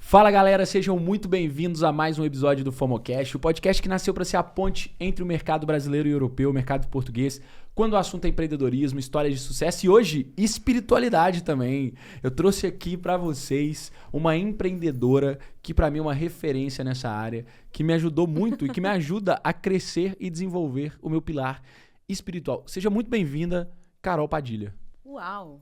Fala galera, sejam muito bem-vindos a mais um episódio do FOMOcast, o podcast que nasceu para ser a ponte entre o mercado brasileiro e europeu, o mercado português, quando o assunto é empreendedorismo, história de sucesso e hoje espiritualidade também. Eu trouxe aqui para vocês uma empreendedora que para mim é uma referência nessa área, que me ajudou muito e que me ajuda a crescer e desenvolver o meu pilar espiritual. Seja muito bem-vinda, Carol Padilha. Uau!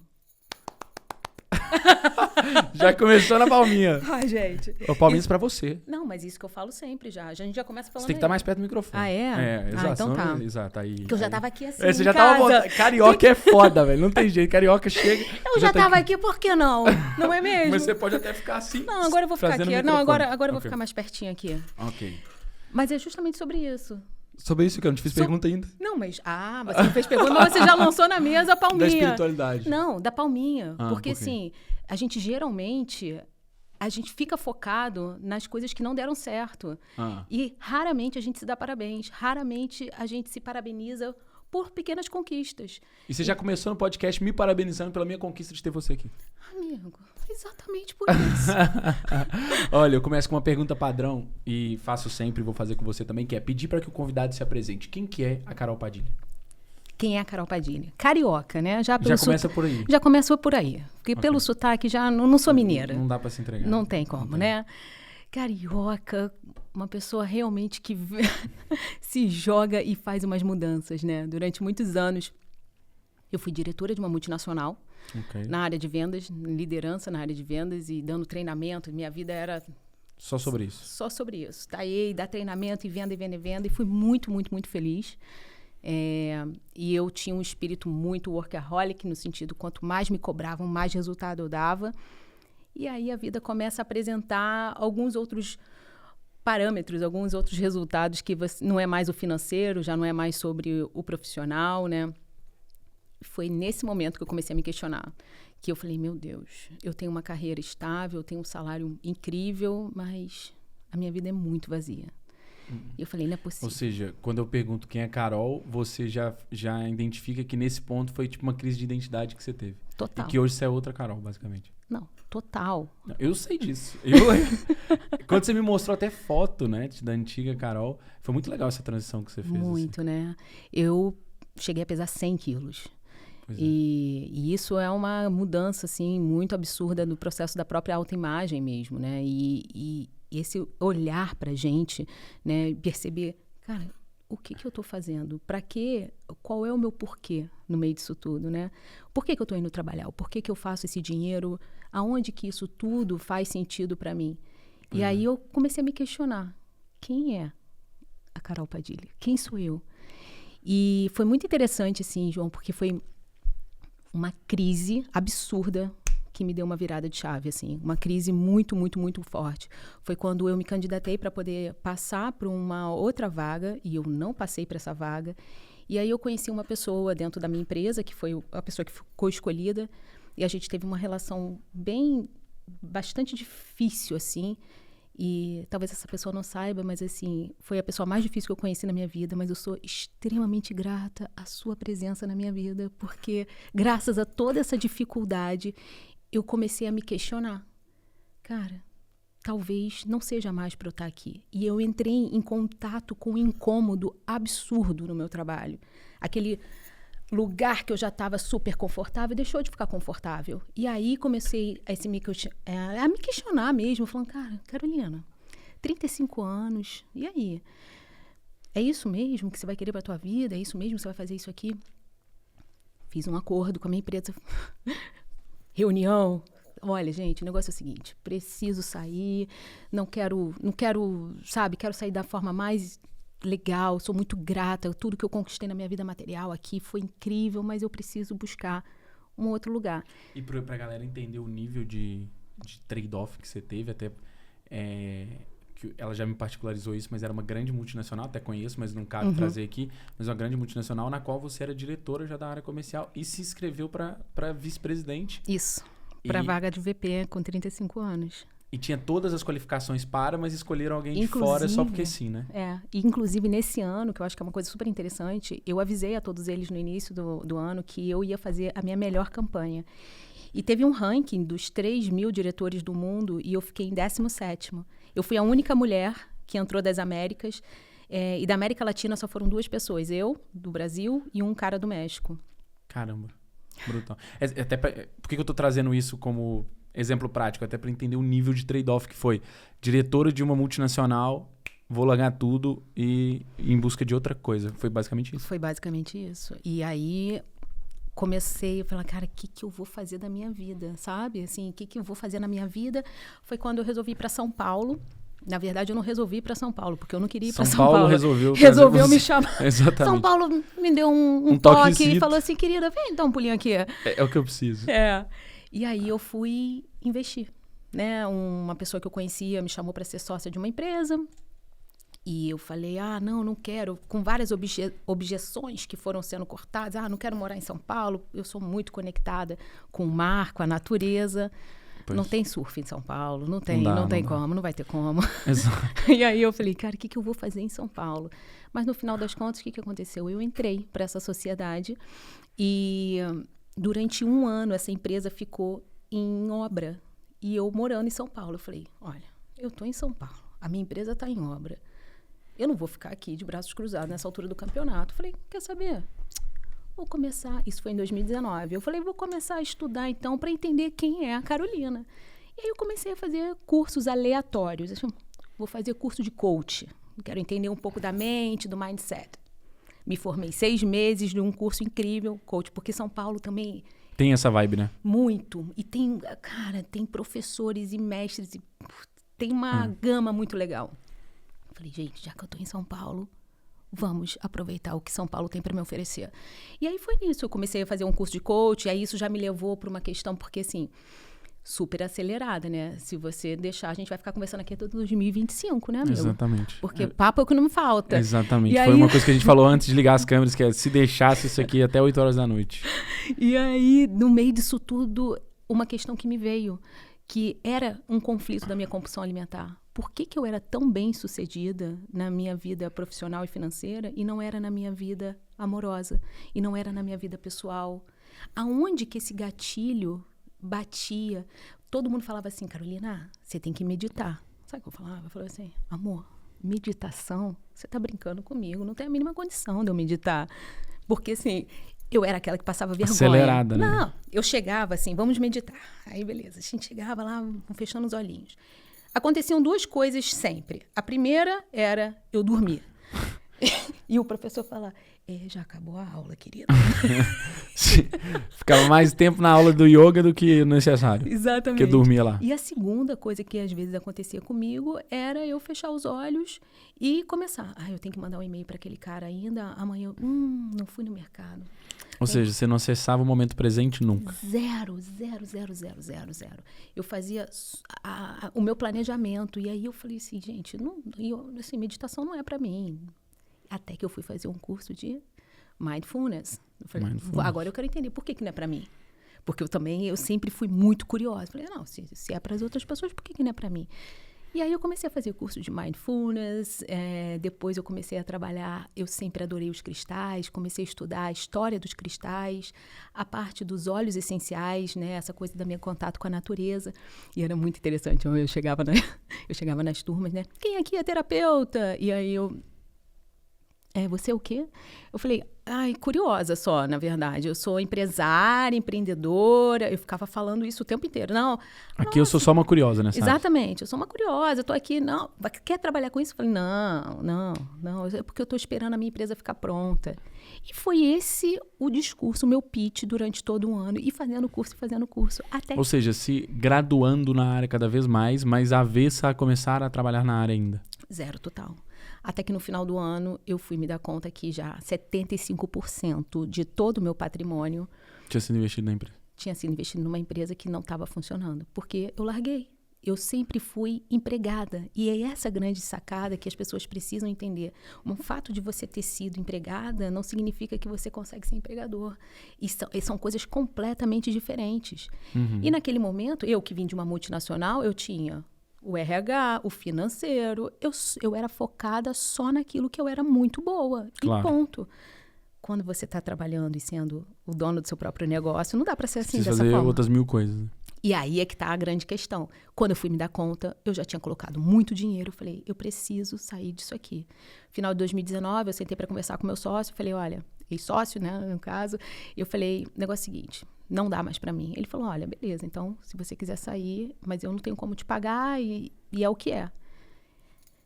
Já começou na palminha. Ai, gente. O palminhas pra você. Não, mas isso que eu falo sempre já. A gente já começa falando. Você tem que estar mais perto do microfone. Ah, é? É, exato. Então tá. Exato, aí. Porque eu já tava aqui assim. Você em já casa. tava. Carioca é foda, velho. Não tem jeito. Carioca chega. Eu já tava aqui, por que não? Não é mesmo? Mas você pode até ficar assim. Não, agora eu vou ficar aqui. Não, agora eu vou Ok. ficar mais pertinho aqui. Ok. Mas é justamente sobre isso. Sobre isso que eu não te fiz pergunta ainda. Não, mas. Ah, você me fez pergunta, mas você já lançou na mesa a palminha. Da espiritualidade. Não, da palminha. Ah, porque por quê? assim, a gente geralmente. A gente fica focado nas coisas que não deram certo. Ah. E raramente a gente se dá parabéns. Raramente a gente se parabeniza por pequenas conquistas. E você já começou no podcast me parabenizando pela minha conquista de ter você aqui. Amigo, exatamente por isso. Olha, eu começo com uma pergunta padrão e faço sempre, vou fazer com você também, que é pedir para que o convidado se apresente. Quem que é a Carol Padilha? Quem é a Carol Padilha? Carioca, né? Já começa por aí. Já começou por aí. Porque Ok. pelo sotaque já não sou mineira. Não dá para se entregar. Não tem como, Não tem. né? Carioca, uma pessoa realmente que se joga e faz umas mudanças, né? Durante muitos anos, eu fui diretora de uma multinacional Ok. na área de vendas, liderança na área de vendas e dando treinamento. Minha vida era Só sobre isso. só sobre isso. Tá aí, dar treinamento e venda, e venda, e venda. E fui muito, muito, muito feliz. E eu tinha um espírito muito workaholic, no sentido, quanto mais me cobravam, mais resultado eu dava. E aí a vida começa a apresentar alguns outros parâmetros, alguns outros resultados que não é mais o financeiro, já não é mais sobre o profissional, né? Foi nesse momento que eu comecei a me questionar. Que eu falei, meu Deus, eu tenho uma carreira estável, eu tenho um salário incrível, mas a minha vida é muito vazia. E eu falei, não é possível. Ou seja, quando eu pergunto quem é Carol, você já identifica que nesse ponto foi tipo uma crise de identidade que você teve. Total. E que hoje você é outra Carol, basicamente. Não, total. Eu sei disso. Quando você me mostrou até foto, né, da antiga Carol, foi muito legal essa transição que você fez. Muito, né? Eu cheguei a pesar 100 quilos. Pois é. E isso é uma mudança, assim, muito absurda no processo da própria autoimagem mesmo, né? E esse olhar pra gente, né? Perceber, cara, o que eu tô fazendo? Pra quê? Qual é o meu porquê no meio disso tudo, né? Por que eu tô indo trabalhar? Por que eu faço esse dinheiro? Aonde que isso tudo faz sentido pra mim? E aí eu comecei a me questionar. Quem é a Carol Padilha? Quem sou eu? E foi muito interessante, assim, João, porque foi uma crise absurda que me deu uma virada de chave, assim. Uma crise muito, muito, muito forte. Foi quando eu me candidatei para poder passar para uma outra vaga e eu não passei para essa vaga. E aí eu conheci uma pessoa dentro da minha empresa, que foi a pessoa que ficou escolhida, e a gente teve uma relação bastante difícil, assim. E talvez essa pessoa não saiba, mas assim, foi a pessoa mais difícil que eu conheci na minha vida, mas eu sou extremamente grata à sua presença na minha vida, porque graças a toda essa dificuldade, eu comecei a me questionar. Cara, talvez não seja mais para eu estar aqui. E eu entrei em contato com um incômodo absurdo no meu trabalho. Aquele lugar que eu já estava super confortável deixou de ficar confortável. E aí comecei a me questionar mesmo, falando, cara, Carolina, 35 anos, e aí? É isso mesmo que você vai querer para a tua vida? É isso mesmo que você vai fazer isso aqui? Fiz um acordo com a minha empresa. Reunião. Olha, gente, o negócio é o seguinte, preciso sair, não quero, sabe, quero sair da forma mais legal, sou muito grata, tudo que eu conquistei na minha vida material aqui foi incrível, mas eu preciso buscar um outro lugar. E pra galera entender o nível de trade-off que você teve, até que ela já me particularizou isso, mas era uma grande multinacional, até conheço, mas não cabe trazer aqui, mas uma grande multinacional na qual você era diretora já da área comercial e se inscreveu para vice-presidente. Isso, para vaga de VP com 35 anos. E tinha todas as qualificações mas escolheram alguém de fora só porque sim, né? Inclusive nesse ano, que eu acho que é uma coisa super interessante, eu avisei a todos eles no início do ano que eu ia fazer a minha melhor campanha. E teve um ranking dos 3.000 diretores do mundo e eu fiquei em 17º. Eu fui a única mulher que entrou das Américas. E da América Latina só foram 2 pessoas. Eu, do Brasil, e um cara do México. Caramba, brutal. Por que eu tô trazendo isso como exemplo prático? Até para entender o nível de trade-off que foi. Diretora de uma multinacional, vou largar tudo e ir em busca de outra coisa. Foi basicamente isso? Foi basicamente isso. E aí comecei a falar, cara, o que eu vou fazer da minha vida, sabe? Assim, o que eu vou fazer na minha vida? Foi quando eu resolvi ir para São Paulo. Na verdade, eu não resolvi ir para São Paulo, porque eu não queria ir para São Paulo. Resolveu me chamar. Exatamente. São Paulo me deu um toque e falou assim, querida, vem dar um pulinho aqui. É o que eu preciso. E aí eu fui investir, né? Uma pessoa que eu conhecia me chamou para ser sócia de uma empresa. E eu falei, não quero, com várias objeções que foram sendo cortadas. Não quero morar em São Paulo, eu sou muito conectada com o mar, com a natureza. Pois. Não tem surf em São Paulo, não tem como, não vai ter como. Exato. E aí eu falei, cara, o que eu vou fazer em São Paulo? Mas no final das contas, o que aconteceu? Eu entrei para essa sociedade e durante 1 ano essa empresa ficou em obra. E eu morando em São Paulo, eu falei, olha, eu estou em São Paulo, a minha empresa está em obra. Eu não vou ficar aqui de braços cruzados nessa altura do campeonato. Falei, quer saber? Vou começar... Isso foi em 2019. Eu falei, vou começar a estudar, então, para entender quem é a Carolina. E aí eu comecei a fazer cursos aleatórios. Vou fazer curso de coach. Quero entender um pouco da mente, do mindset. Me formei 6 meses de um curso incrível, coach, porque São Paulo também... Tem essa vibe, né? Muito. E tem professores e mestres. E tem uma gama muito legal. Falei, gente, já que eu tô em São Paulo, vamos aproveitar o que São Paulo tem para me oferecer. E aí foi nisso, eu comecei a fazer um curso de coach, e aí isso já me levou para uma questão, porque assim, super acelerada, né? Se você deixar, a gente vai ficar conversando aqui até 2025, né, amigo? Exatamente. Porque papo é o que não me falta. Exatamente. E foi aí... uma coisa que a gente falou antes de ligar as câmeras, que é se deixasse isso aqui até 8 horas da noite. E aí, no meio disso tudo, uma questão que me veio, que era um conflito da minha compulsão alimentar. Por que eu era tão bem sucedida na minha vida profissional e financeira e não era na minha vida amorosa? E não era na minha vida pessoal? Aonde que esse gatilho batia? Todo mundo falava assim, Carolina, você tem que meditar. Sabe o que eu falava? Eu falava assim, amor, meditação? Você tá brincando comigo, não tem a mínima condição de eu meditar. Porque assim... Eu era aquela que passava vergonha. Acelerada, né? Não, eu chegava assim, vamos meditar. Aí, beleza, a gente chegava lá, fechando os olhinhos. Aconteciam 2 coisas sempre. A primeira era eu dormir. E o professor falava, já acabou a aula, querida. Ficava mais tempo na aula do yoga do que necessário. Exatamente. Porque eu dormia lá. E a segunda coisa que às vezes acontecia comigo era eu fechar os olhos e começar. Eu tenho que mandar um e-mail para aquele cara ainda. Amanhã, não fui no mercado. Ou seja, você não acessava o momento presente nunca. Zero. Eu fazia o meu planejamento. E aí eu falei assim, gente, meditação não é para mim. Até que eu fui fazer um curso de mindfulness. Eu falei, agora eu quero entender por que não é para mim. Porque eu sempre fui muito curiosa. Falei, não, se é para as outras pessoas, por que não é para mim? E aí eu comecei a fazer curso de mindfulness, depois eu comecei a trabalhar, eu sempre adorei os cristais, comecei a estudar a história dos cristais, a parte dos óleos essenciais, né, essa coisa do meu contato com a natureza. E era muito interessante, eu chegava nas turmas, né, quem aqui é terapeuta? E aí você é o quê? Eu falei, curiosa só, na verdade. Eu sou empresária, empreendedora. Eu ficava falando isso o tempo inteiro. Aqui eu sou só uma curiosa, né? Exatamente. Eu sou uma curiosa. Eu tô aqui, quer trabalhar com isso? Eu falei, não. É porque eu tô esperando a minha empresa ficar pronta. E foi esse o discurso, o meu pitch durante todo um ano. E fazendo curso. Ou seja, se graduando na área cada vez mais, mas avessa a começar a trabalhar na área ainda. Zero total. Até que no final do ano eu fui me dar conta que já 75% de todo o meu patrimônio tinha sido investido na empresa. Tinha sido investido numa empresa que não estava funcionando. Porque eu larguei. Eu sempre fui empregada. E é essa grande sacada que as pessoas precisam entender. O fato de você ter sido empregada não significa que você consegue ser empregador. E são coisas completamente diferentes. Uhum. E naquele momento, eu que vim de uma multinacional, eu tinha o RH, o financeiro. Eu era focada só naquilo que eu era muito boa. Claro. E ponto. quando você está trabalhando e sendo o dono do seu próprio negócio, não dá para ser assim, Precisa dessa fazer forma. outras 1000 coisas. Né? E aí é que tá a grande questão. Quando eu fui me dar conta, eu já tinha colocado muito dinheiro. Eu falei, eu preciso sair disso aqui. Final de 2019, eu sentei para conversar com meu sócio. Falei, olha, ex-sócio, né, no caso. Eu falei, negócio seguinte, não dá mais para mim. Ele falou, olha, beleza, então se você quiser sair, mas eu não tenho como te pagar e é o que é.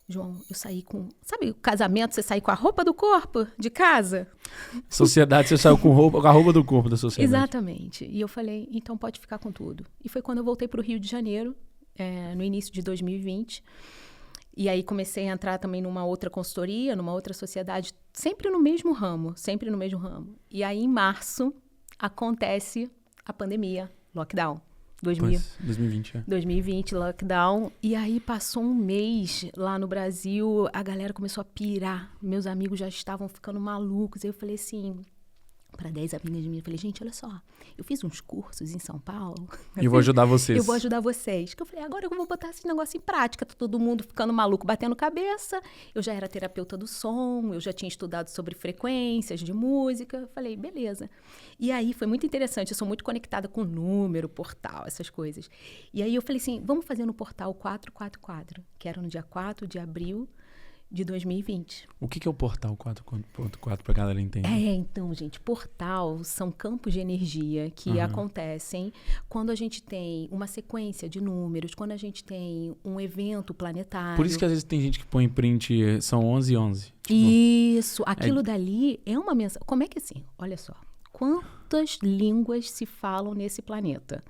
João, eu saí com... Sabe o casamento, você sai com a roupa do corpo de casa? Sociedade, você saiu com a roupa do corpo da sociedade. Exatamente. E eu falei, então pode ficar com tudo. E foi quando eu voltei para o Rio de Janeiro, no início de 2020. E aí comecei a entrar também numa outra consultoria, numa outra sociedade, sempre no mesmo ramo. E aí, em março, acontece a pandemia, lockdown. 2020, 2020, lockdown. E aí passou um mês lá no Brasil, a galera começou a pirar. Meus amigos já estavam ficando malucos. Aí eu falei assim, para 10 amigas de mim, eu falei, gente, olha só, eu fiz uns cursos em São Paulo. E eu vou ajudar vocês. Eu vou ajudar vocês. Que eu falei, agora eu vou botar esse negócio em prática. Tá todo mundo ficando maluco, batendo cabeça. Eu já era terapeuta do som, eu já tinha estudado sobre frequências de música. Eu falei, beleza. E aí foi muito interessante, eu sou muito conectada com número, portal, essas coisas. E aí eu falei assim, vamos fazer no portal 444, que era no dia 4 de abril de 2020. O que é o portal 4.4 para a galera entender? Então, gente, portal são campos de energia que acontecem quando a gente tem uma sequência de números, quando a gente tem um evento planetário. Por isso que às vezes tem gente que põe print, são 11:11. Tipo, isso, aquilo dali é uma mensagem. Como é que assim? Olha só, quantas línguas se falam nesse planeta?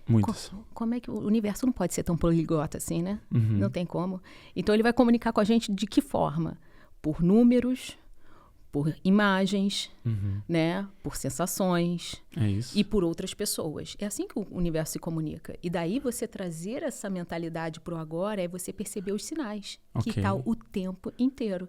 Muitas. Como é que o universo não pode ser tão poliglota assim, né? Não tem como. Então ele vai comunicar com a gente de que forma? Por números, por imagens, né? Por sensações. É isso. E por outras pessoas. É assim que o universo se comunica. E daí você trazer essa mentalidade pro agora é você perceber os sinais. Ok. Que tá o tempo inteiro.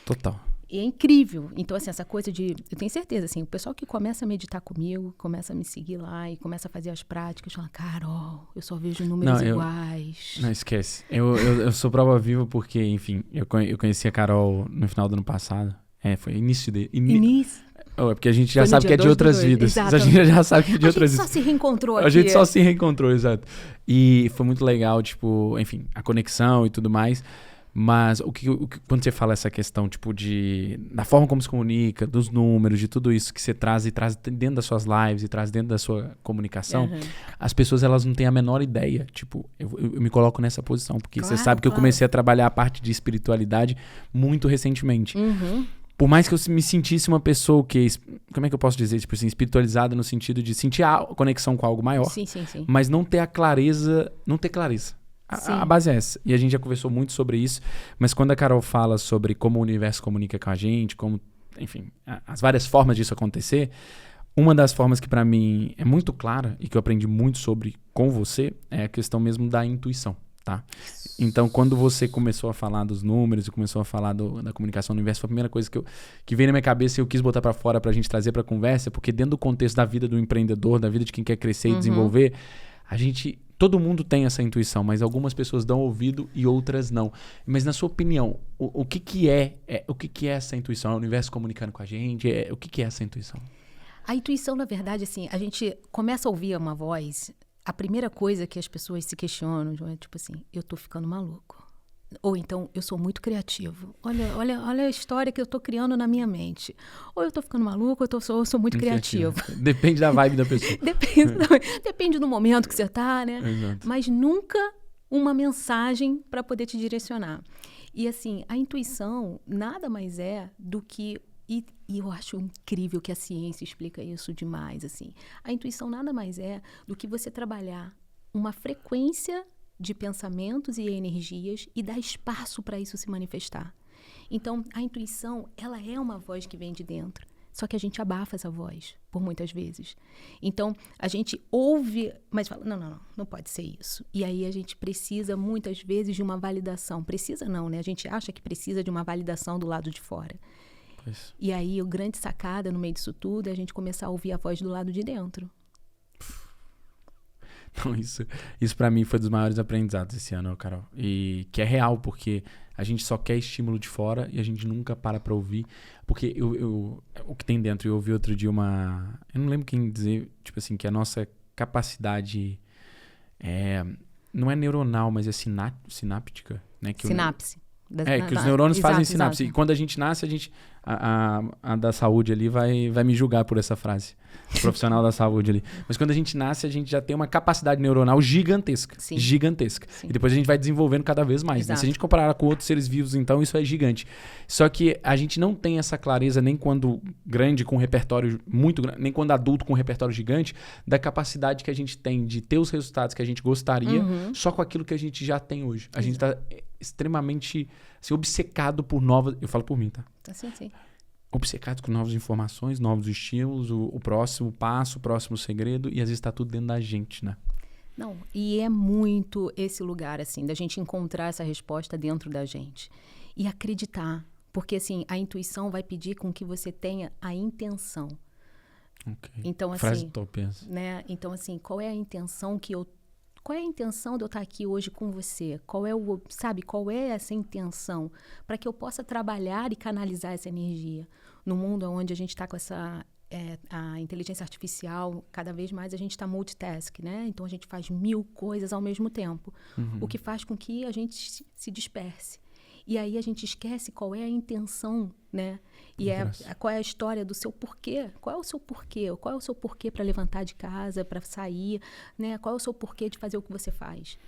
Total. E é incrível. Então, assim, essa coisa de... Eu tenho certeza, assim, o pessoal que começa a meditar comigo, começa a me seguir lá e começa a fazer as práticas, fala, Carol, eu só vejo números iguais. Não, esquece. Eu sou prova viva porque, enfim, eu conheci a Carol no final do ano passado. Foi início de... Início? É porque a gente já sabe que é de outras vidas. A gente já sabe que é de outras vidas. A gente só se reencontrou aqui. A gente só se reencontrou, exato. E foi muito legal, tipo, enfim, a conexão e tudo mais. Mas quando você fala essa questão, tipo, da forma como se comunica, dos números, de tudo isso que você traz dentro das suas lives e traz dentro da sua comunicação, as pessoas, elas não têm a menor ideia. Tipo, eu me coloco nessa posição, porque você sabe que eu comecei a trabalhar a parte de espiritualidade muito recentemente. Por mais que eu me sentisse uma pessoa que, como é que eu posso dizer, tipo assim, espiritualizada no sentido de sentir a conexão com algo maior, sim. mas não ter clareza. A base é essa. E a gente já conversou muito sobre isso, mas quando a Carol fala sobre como o universo comunica com a gente, como, enfim, as várias formas disso acontecer, uma das formas que pra mim é muito clara e que eu aprendi muito sobre com você é a questão mesmo da intuição, tá? Então, quando você começou a falar dos números e começou a falar da comunicação no universo, foi a primeira coisa que veio na minha cabeça e eu quis botar pra fora pra gente trazer pra conversa, porque dentro do contexto da vida do empreendedor, da vida de quem quer crescer e desenvolver, todo mundo tem essa intuição, mas algumas pessoas dão ouvido e outras não. Mas na sua opinião, o que é essa intuição? É o universo comunicando com a gente? O que é essa intuição? A intuição, na verdade, assim, a gente começa a ouvir uma voz, a primeira coisa que as pessoas se questionam é tipo assim, eu tô ficando maluco. Ou então, eu sou muito criativo. Olha a história que eu tô criando na minha mente. Ou eu tô ficando maluco, ou eu sou muito criativo. Depende da vibe da pessoa. Depende do momento que você tá, né? Exato. Mas nunca uma mensagem para poder te direcionar. E assim, a intuição nada mais é do que... E eu acho incrível que a ciência explica isso demais, assim. A intuição nada mais é do que você trabalhar uma frequência de pensamentos e energias e dar espaço para isso se manifestar. Então, a intuição, ela é uma voz que vem de dentro, só que a gente abafa essa voz, por muitas vezes. Então, a gente ouve, mas fala, não pode ser isso. E aí a gente precisa, muitas vezes, de uma validação. Precisa não, né? A gente acha que precisa de uma validação do lado de fora. Pois. E aí, a grande sacada no meio disso tudo é a gente começar a ouvir a voz do lado de dentro. Então, isso para mim foi dos maiores aprendizados esse ano, Carol. E que é real, porque a gente só quer estímulo de fora e a gente nunca para ouvir. Porque o que tem dentro, eu ouvi outro dia eu não lembro quem dizer, tipo assim, que a nossa capacidade não é neuronal, mas é sináptica, né? Que Sinapse. que os neurônios fazem Exato, sinapse. exato. E quando a gente nasce, a da saúde ali vai me julgar por essa frase. O profissional da saúde ali. Mas quando a gente nasce, a gente já tem uma capacidade neuronal gigantesca. Sim. Gigantesca. Sim. E depois a gente vai desenvolvendo cada vez mais. Né? Se a gente comparar com outros seres vivos, então isso é gigante. Só que a gente não tem essa clareza nem quando grande, com um repertório muito grande, nem quando adulto com um repertório gigante, da capacidade que a gente tem de ter os resultados que a gente gostaria só com aquilo que a gente já tem hoje. A gente está extremamente assim, obcecado por novas... Eu falo por mim, tá? Sim. Obcecado com novas informações, novos estímulos, o próximo passo, o próximo segredo, e às vezes está tudo dentro da gente, né? Não, e é muito esse lugar, assim, da gente encontrar essa resposta dentro da gente. E acreditar. Porque, assim, a intuição vai pedir com que você tenha a intenção. Ok. Então, assim... Frase top essa. Né? Então, assim, qual é a intenção de eu estar aqui hoje com você? Qual é essa intenção? Para que eu possa trabalhar e canalizar essa energia. No mundo onde a gente está com a inteligência artificial, cada vez mais a gente está multitask, né? Então, a gente faz 1000 coisas ao mesmo tempo. O que faz com que a gente se disperse. E aí a gente esquece qual é a intenção, né? E qual é a história do seu porquê. Qual é o seu porquê? Qual é o seu porquê para levantar de casa, para sair, né? Qual é o seu porquê de fazer o que você faz?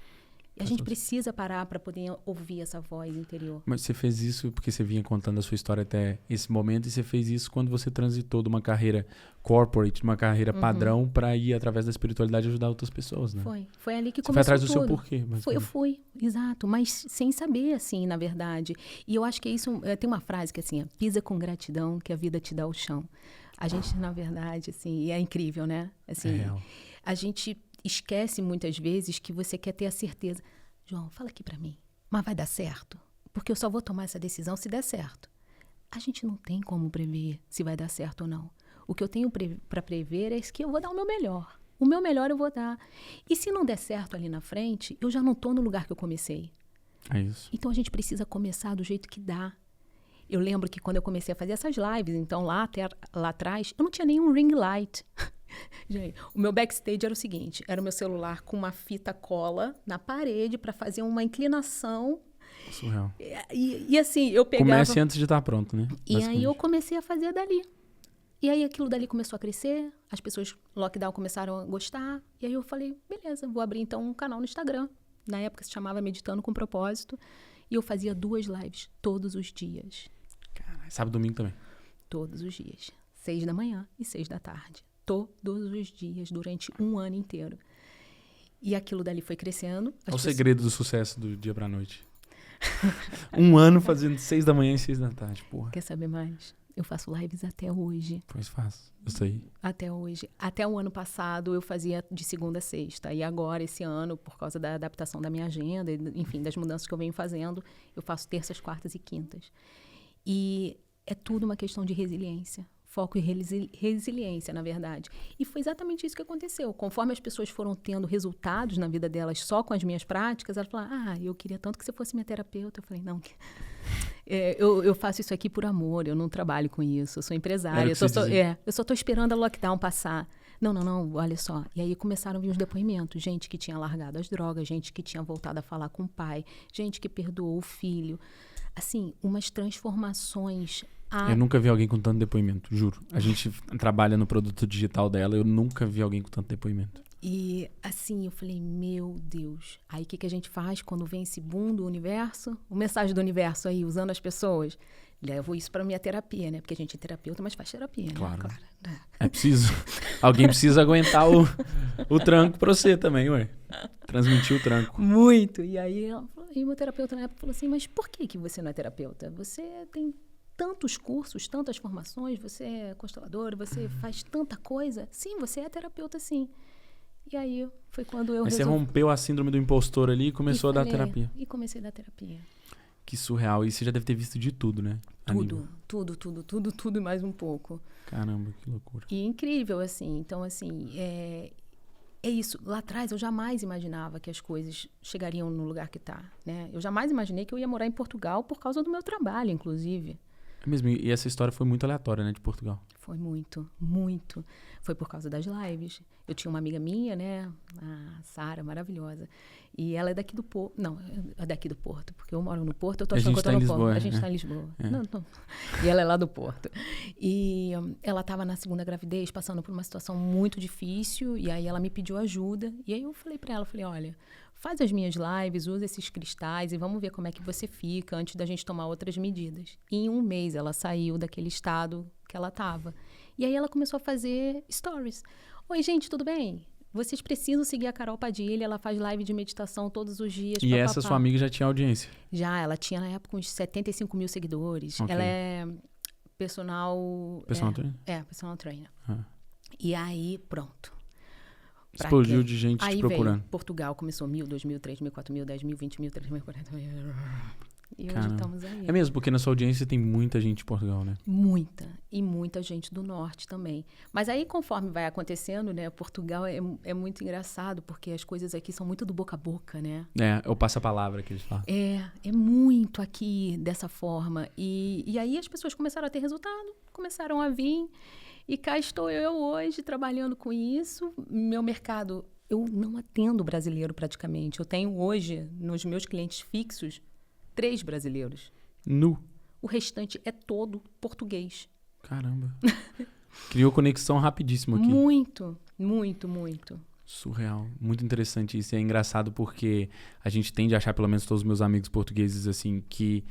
E a gente precisa parar para poder ouvir essa voz interior. Mas você fez isso porque você vinha contando a sua história até esse momento, e você fez isso quando você transitou de uma carreira corporate, de uma carreira padrão, para ir através da espiritualidade ajudar outras pessoas, né? Foi ali que você começou tudo. Foi atrás do seu porquê. Eu fui, exato, mas sem saber, assim, na verdade. E eu acho que isso, tem uma frase que assim, pisa com gratidão que a vida te dá o chão. A gente, na verdade, assim, é incrível, né? Assim, é real. A gente esquece muitas vezes que você quer ter a certeza. João, fala aqui pra mim, mas vai dar certo? Porque eu só vou tomar essa decisão se der certo. A gente não tem como prever se vai dar certo ou não. O que eu tenho para prever é que eu vou dar o meu melhor. O meu melhor eu vou dar. E se não der certo ali na frente, eu já não tô no lugar que eu comecei. É isso. Então a gente precisa começar do jeito que dá. Eu lembro que quando eu comecei a fazer essas lives, então lá atrás, eu não tinha nenhum ring light. Gente, o meu backstage era o seguinte, era o meu celular com uma fita cola na parede para fazer uma inclinação. Surreal. E assim, eu pegava... Comece antes de estar pronto, né? E aí eu comecei a fazer dali. E aí aquilo dali começou a crescer, as pessoas lockdown começaram a gostar, e aí eu falei, beleza, vou abrir então um canal no Instagram. Na época se chamava Meditando com Propósito, e eu fazia 2 lives todos os dias. Caralho, sábado e domingo também? Todos os dias, 6 da manhã e 6 da tarde. Todos os dias, durante um ano inteiro. E aquilo dali foi crescendo. Qual o segredo do sucesso do dia pra noite? Um ano fazendo 6 da manhã e 6 da tarde, porra. Quer saber mais? Eu faço lives até hoje. Pois faço, eu sei. Até hoje. Até o ano passado eu fazia de segunda a sexta. E agora, esse ano, por causa da adaptação da minha agenda, enfim, das mudanças que eu venho fazendo, eu faço terças, quartas e quintas. E é tudo uma questão de resiliência. Foco e resiliência, na verdade. E foi exatamente isso que aconteceu. Conforme as pessoas foram tendo resultados na vida delas só com as minhas práticas, elas falaram, eu queria tanto que você fosse minha terapeuta. Eu falei, não, eu faço isso aqui por amor, eu não trabalho com isso, eu sou empresária, eu só estou esperando a lockdown passar. Não, olha só. E aí começaram a vir os depoimentos. Gente que tinha largado as drogas, gente que tinha voltado a falar com o pai, gente que perdoou o filho. Assim, umas transformações... Eu nunca vi alguém com tanto depoimento, juro. A gente trabalha no produto digital dela, eu nunca vi alguém com tanto depoimento. E assim, eu falei, meu Deus. Aí o que a gente faz quando vem esse boom do universo? O mensagem do universo aí, usando as pessoas. Levo isso para minha terapia, né? Porque a gente é terapeuta, mas faz terapia, né? Claro. É preciso. Alguém precisa aguentar o tranco pra você também, ué. Transmitir o tranco. Muito. E aí, o meu terapeuta na época falou assim, mas por que você não é terapeuta? Você tem tantos cursos, tantas formações, você é constelador, você faz tanta coisa. Sim, você é terapeuta, sim. E aí foi quando eu Você rompeu a síndrome do impostor ali e começou a dar terapia. E comecei a dar terapia. Que surreal. E você já deve ter visto de tudo, né? Tudo e mais um pouco. Caramba, que loucura. E incrível, assim. Então, assim, é isso. Lá atrás eu jamais imaginava que as coisas chegariam no lugar que está, né? Eu jamais imaginei que eu ia morar em Portugal por causa do meu trabalho, inclusive. É mesmo, e essa história foi muito aleatória, né, de Portugal. Foi muito, muito. Foi por causa das lives. Eu tinha uma amiga minha, né? A Sara, maravilhosa. E ela é daqui do Porto. Não, é daqui do Porto, porque eu moro no Porto, eu tô achando que eu tô no Porto. A gente tá em Lisboa. Não. E ela é lá do Porto. E ela estava na segunda gravidez, passando por uma situação muito difícil, e aí ela me pediu ajuda. E aí eu falei para ela, olha, faz as minhas lives, usa esses cristais e vamos ver como é que você fica antes da gente tomar outras medidas. E em um mês ela saiu daquele estado que ela estava. E aí ela começou a fazer stories. Oi, gente, tudo bem? Vocês precisam seguir a Carol Padilha, ela faz live de meditação todos os dias. E essa sua amiga já tinha audiência? Já, ela tinha na época uns 75 mil seguidores. Okay. Ela é personal trainer? Personal trainer. E aí, pronto. Explodiu de gente te procurando. Veio Portugal, começou 1.000, 2.000, 3.000, 4.000, 10.000, 20.000, 30.000, 40.000. E hoje estamos aí. É mesmo, porque na sua audiência tem muita gente de Portugal, né? Muita. E muita gente do norte também. Mas aí, conforme vai acontecendo, né? Portugal é muito engraçado, porque as coisas aqui são muito do boca a boca, né? É o passa-palavra que eles falam. É muito aqui dessa forma. E aí as pessoas começaram a ter resultado, começaram a vir. E cá estou eu hoje trabalhando com isso. Meu mercado, eu não atendo brasileiro praticamente. Eu tenho hoje, nos meus clientes fixos, 3 brasileiros. O restante é todo português. Caramba. Criou conexão rapidíssimo aqui. Muito, muito, muito. Surreal. Muito interessante isso. E é engraçado porque a gente tende a achar, pelo menos todos os meus amigos portugueses, assim, que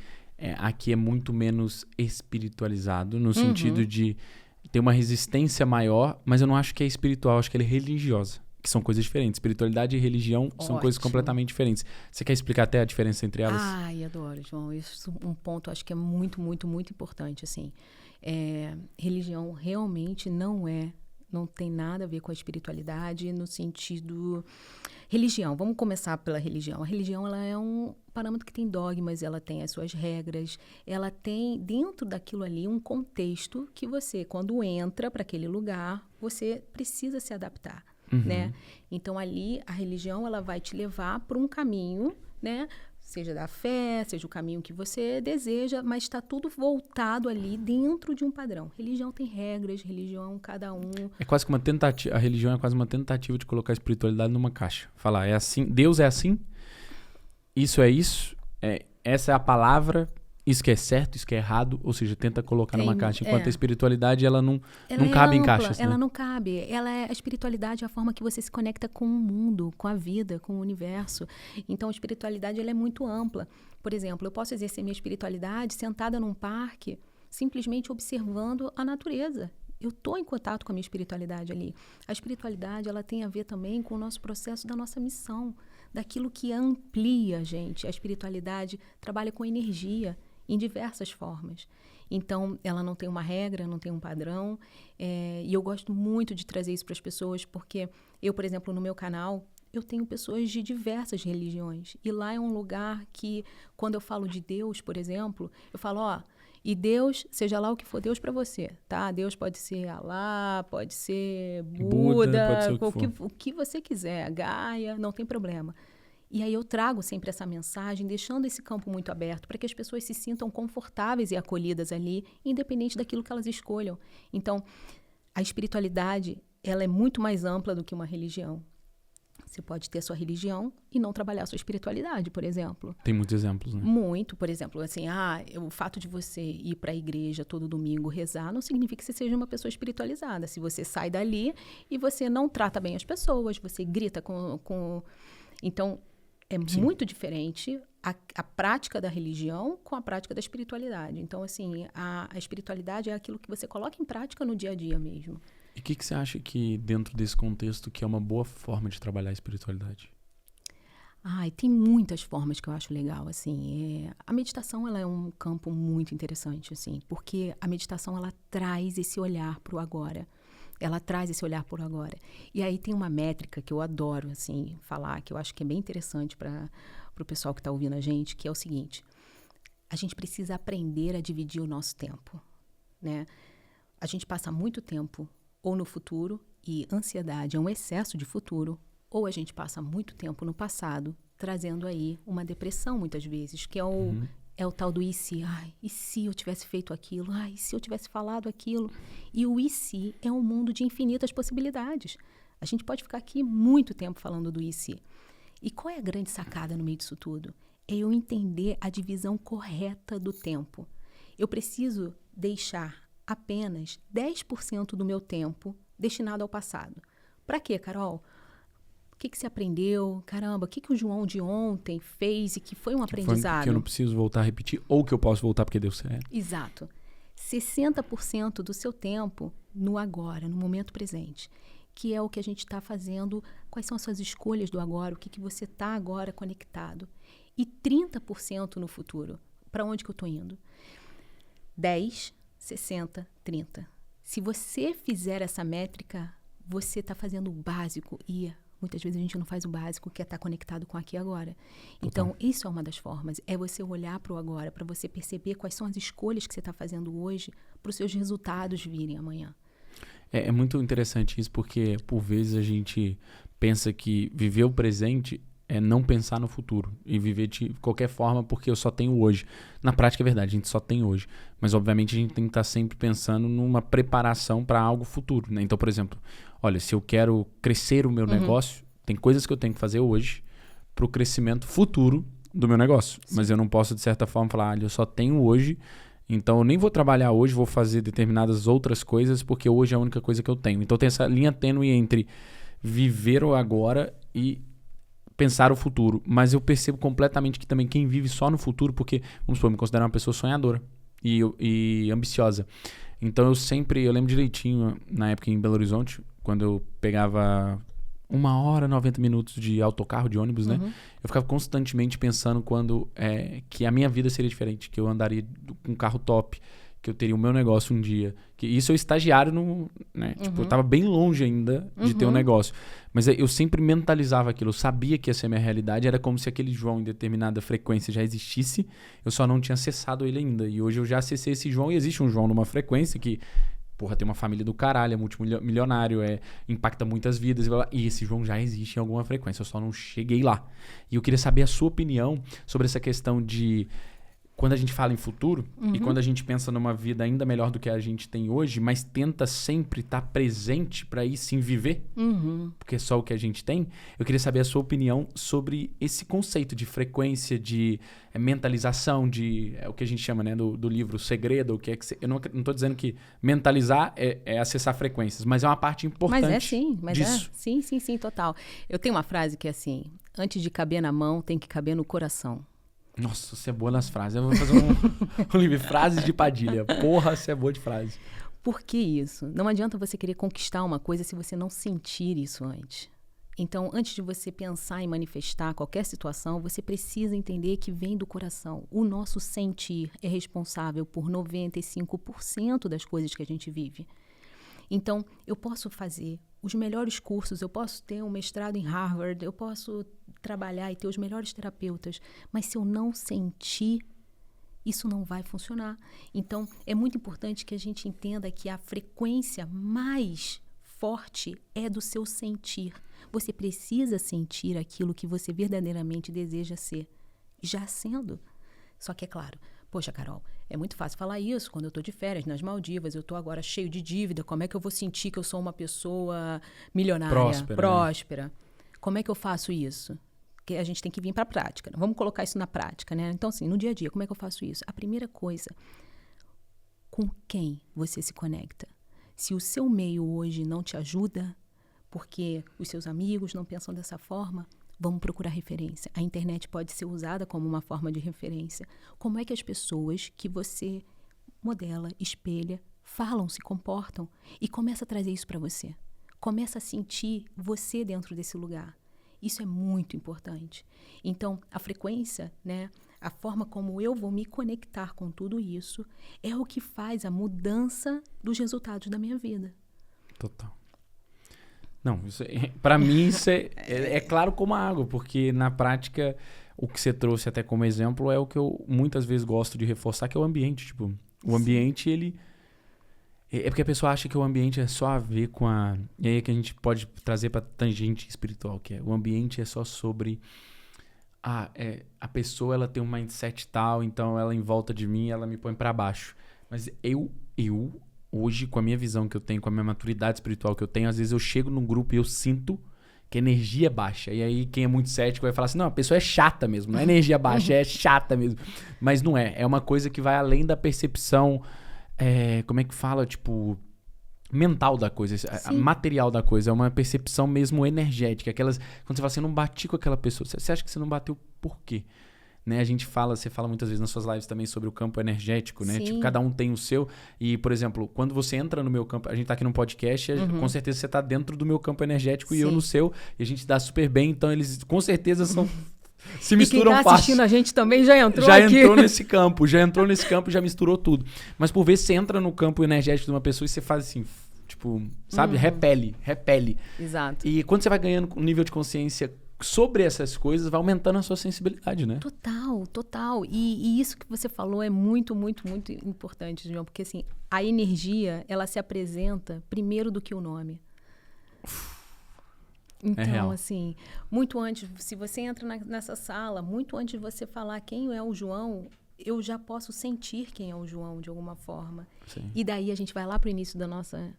aqui é muito menos espiritualizado, no sentido de ter uma resistência maior, mas eu não acho que é espiritual, acho que ela é religiosa. Que são coisas diferentes. Espiritualidade e religião são coisas completamente diferentes. Você quer explicar até a diferença entre elas? Ai, adoro, João. Isso é um ponto, acho que é muito, muito, muito importante, assim. Religião realmente não tem nada a ver com a espiritualidade no sentido... Religião, vamos começar pela religião. A religião, ela é um parâmetro que tem dogmas, ela tem as suas regras, ela tem dentro daquilo ali um contexto que você, quando entra para aquele lugar, você precisa se adaptar. Né? Então, ali, a religião ela vai te levar para um caminho, né? Seja da fé, seja o caminho que você deseja, mas está tudo voltado ali dentro de um padrão. Religião tem regras, religião cada um... É quase que uma tentativa, a religião é quase uma tentativa de colocar a espiritualidade numa caixa. Falar, é assim, Deus é assim, isso é isso, essa é a palavra... Isso que é certo, isso que é errado, ou seja, tenta colocar numa caixa. Enquanto a espiritualidade, ela não cabe em caixas. Ela não cabe. A espiritualidade é a forma que você se conecta com o mundo, com a vida, com o universo. Então, a espiritualidade ela é muito ampla. Por exemplo, eu posso exercer minha espiritualidade sentada num parque, simplesmente observando a natureza. Eu estou em contato com a minha espiritualidade ali. A espiritualidade ela tem a ver também com o nosso processo da nossa missão, daquilo que amplia a gente. A espiritualidade trabalha com energia, em diversas formas. Então, ela não tem uma regra, não tem um padrão. E eu gosto muito de trazer isso para as pessoas, porque eu, por exemplo, no meu canal, eu tenho pessoas de diversas religiões. E lá é um lugar que, quando eu falo de Deus, por exemplo, eu falo, e Deus, seja lá o que for Deus para você, tá? Deus pode ser Alá, pode ser Buda, pode ser o que você quiser, Gaia, não tem problema. E aí eu trago sempre essa mensagem, deixando esse campo muito aberto para que as pessoas se sintam confortáveis e acolhidas ali, independente daquilo que elas escolham. Então, a espiritualidade, ela é muito mais ampla do que uma religião. Você pode ter sua religião e não trabalhar a sua espiritualidade, por exemplo. Tem muitos exemplos, né? Muito, por exemplo, assim, o fato de você ir para a igreja todo domingo rezar não significa que você seja uma pessoa espiritualizada. Se você sai dali e você não trata bem as pessoas, você grita com... Então, muito diferente a prática da religião com a prática da espiritualidade. Então, assim, a espiritualidade é aquilo que você coloca em prática no dia a dia mesmo. E o que você acha que, dentro desse contexto, que é uma boa forma de trabalhar a espiritualidade? Tem muitas formas que eu acho legal, assim. A meditação, ela é um campo muito interessante, assim, porque a meditação, ela traz esse olhar para o agora. Ela traz esse olhar por agora. E aí tem uma métrica que eu adoro, assim, falar, que eu acho que é bem interessante para o pessoal que está ouvindo a gente, que é o seguinte: a gente precisa aprender a dividir o nosso tempo, né? A gente passa muito tempo ou no futuro e ansiedade é um excesso de futuro, ou a gente passa muito tempo no passado, trazendo aí uma depressão muitas vezes, que é o tal do e se. Ai, e se eu tivesse feito aquilo? Ai, e se eu tivesse falado aquilo? E o e se é um mundo de infinitas possibilidades. A gente pode ficar aqui muito tempo falando do e se. E qual é a grande sacada no meio disso tudo? É eu entender a divisão correta do tempo. Eu preciso deixar apenas 10% do meu tempo destinado ao passado. Para quê, Carol? O que você aprendeu? Caramba, o que o João de ontem fez e que foi um aprendizado? Que eu não preciso voltar a repetir ou que eu posso voltar porque deu certo. Exato. 60% do seu tempo no agora, no momento presente, que é o que a gente está fazendo, quais são as suas escolhas do agora, o que você está agora conectado. E 30% no futuro. Para onde que eu estou indo? 10, 60, 30. Se você fizer essa métrica, você está fazendo o básico. E muitas vezes a gente não faz o básico, que é estar conectado com aqui e agora. Então, isso é uma das formas. É você olhar para o agora, para você perceber quais são as escolhas que você está fazendo hoje, para os seus resultados virem amanhã. É muito interessante isso, porque por vezes a gente pensa que viver o presente é não pensar no futuro e viver de qualquer forma porque eu só tenho hoje. Na prática é verdade, a gente só tem hoje. Mas obviamente a gente tem que estar sempre pensando numa preparação para algo futuro, né? Então, por exemplo, olha, se eu quero crescer o meu negócio, tem coisas que eu tenho que fazer hoje para o crescimento futuro do meu negócio. Sim. Mas eu não posso, de certa forma, falar, olha, eu só tenho hoje, então eu nem vou trabalhar hoje, vou fazer determinadas outras coisas porque hoje é a única coisa que eu tenho. Então tem essa linha tênue entre viver o agora e pensar o futuro. Mas eu percebo completamente que também quem vive só no futuro, porque, vamos supor, eu me considero uma pessoa sonhadora e ambiciosa. Então eu lembro direitinho, na época em Belo Horizonte, quando eu pegava 1h, 90 minutos de autocarro, de ônibus, né? Eu ficava constantemente pensando que a minha vida seria diferente, que eu andaria com um carro top, que eu teria o meu negócio um dia. Que isso eu estagiário, né? Tipo, eu tava bem longe ainda de ter um negócio. Mas eu sempre mentalizava aquilo, eu sabia que ia ser a minha realidade, era como se aquele João em determinada frequência já existisse, eu só não tinha acessado ele ainda. E hoje eu já acessei esse João e existe um João numa frequência que, porra, tem uma família do caralho, é multimilionário, impacta muitas vidas. E esse João já existe em alguma frequência, eu só não cheguei lá. E eu queria saber a sua opinião sobre essa questão de quando a gente fala em futuro e quando a gente pensa numa vida ainda melhor do que a gente tem hoje, mas tenta sempre estar presente para ir sim viver, porque é só o que a gente tem. Eu queria saber a sua opinião sobre esse conceito de frequência, de mentalização, é o que a gente chama, né, do livro O Segredo. Eu não estou dizendo que mentalizar é acessar frequências, mas é uma parte importante disso. Sim, total. Eu tenho uma frase que é assim, antes de caber na mão, tem que caber no coração. Nossa, você é boa nas frases. Eu vou fazer um livro, frases de Padilha. Porra, você é boa de frase. Por que isso? Não adianta você querer conquistar uma coisa se você não sentir isso antes. Então, antes de você pensar em manifestar qualquer situação, você precisa entender que vem do coração. O nosso sentir é responsável por 95% das coisas que a gente vive. Então, eu posso fazer os melhores cursos, eu posso ter um mestrado em Harvard, eu posso trabalhar e ter os melhores terapeutas, mas se eu não sentir, isso não vai funcionar. Então, é muito importante que a gente entenda que a frequência mais forte é do seu sentir. Você precisa sentir aquilo que você verdadeiramente deseja ser, já sendo. Só que é claro, poxa, Carol, é muito fácil falar isso quando eu estou de férias nas Maldivas, eu estou agora cheio de dívida, como é que eu vou sentir que eu sou uma pessoa milionária, próspera? Né? Como é que eu faço isso? Porque a gente tem que vir para a prática. Vamos colocar isso na prática, né? Então, assim, no dia a dia, como é que eu faço isso? A primeira coisa, com quem você se conecta? Se o seu meio hoje não te ajuda, porque os seus amigos não pensam dessa forma, vamos procurar referência. A internet pode ser usada como uma forma de referência. Como é que as pessoas que você modela, espelha, falam, se comportam? E começa a trazer isso para você. Começa a sentir você dentro desse lugar. Isso é muito importante. Então, a frequência, né, a forma como eu vou me conectar com tudo isso é o que faz a mudança dos resultados da minha vida. Total. Não, para mim isso é claro como a água, porque na prática o que você trouxe até como exemplo é o que eu muitas vezes gosto de reforçar, que é o ambiente. Tipo, o ambiente, ele É porque a pessoa acha que o ambiente é só a ver com a... E aí é que a gente pode trazer pra tangente espiritual, que é o ambiente é só sobre... a pessoa, ela tem um mindset tal, então ela em volta de mim, ela me põe pra baixo. Mas eu hoje, com a minha visão que eu tenho, com a minha maturidade espiritual que eu tenho, às vezes eu chego num grupo e eu sinto que a energia é baixa. E aí quem é muito cético vai falar assim, não, a pessoa é chata mesmo, não é energia baixa, é chata mesmo. Mas não é. É uma coisa que vai além da percepção, como é que fala, tipo, mental da coisa, material da coisa. É uma percepção mesmo energética. Quando você fala assim, eu não bati com aquela pessoa, você acha que você não bateu por quê? Né? Você fala muitas vezes nas suas lives também sobre o campo energético, né? Sim. Tipo, cada um tem o seu. E, por exemplo, quando você entra no meu campo, a gente tá aqui num podcast, com certeza você tá dentro do meu campo energético. Sim. E eu no seu, e a gente dá super bem, então eles com certeza se misturam fácil. E quem tá assistindo a gente também já entrou entrou nesse campo, já misturou tudo. Mas por vezes você entra no campo energético de uma pessoa e você faz assim, tipo, sabe? Repele. Exato. E quando você vai ganhando um nível de consciência sobre essas coisas, vai aumentando a sua sensibilidade, né? Total. E isso que você falou é muito, muito, muito importante, João, porque assim, a energia, ela se apresenta primeiro do que o nome. Então, real. assim, muito antes, se você entra nessa sala, muito antes de você falar quem é o João, eu já posso sentir quem é o João de alguma forma. Sim. E daí a gente vai lá para o início da nossa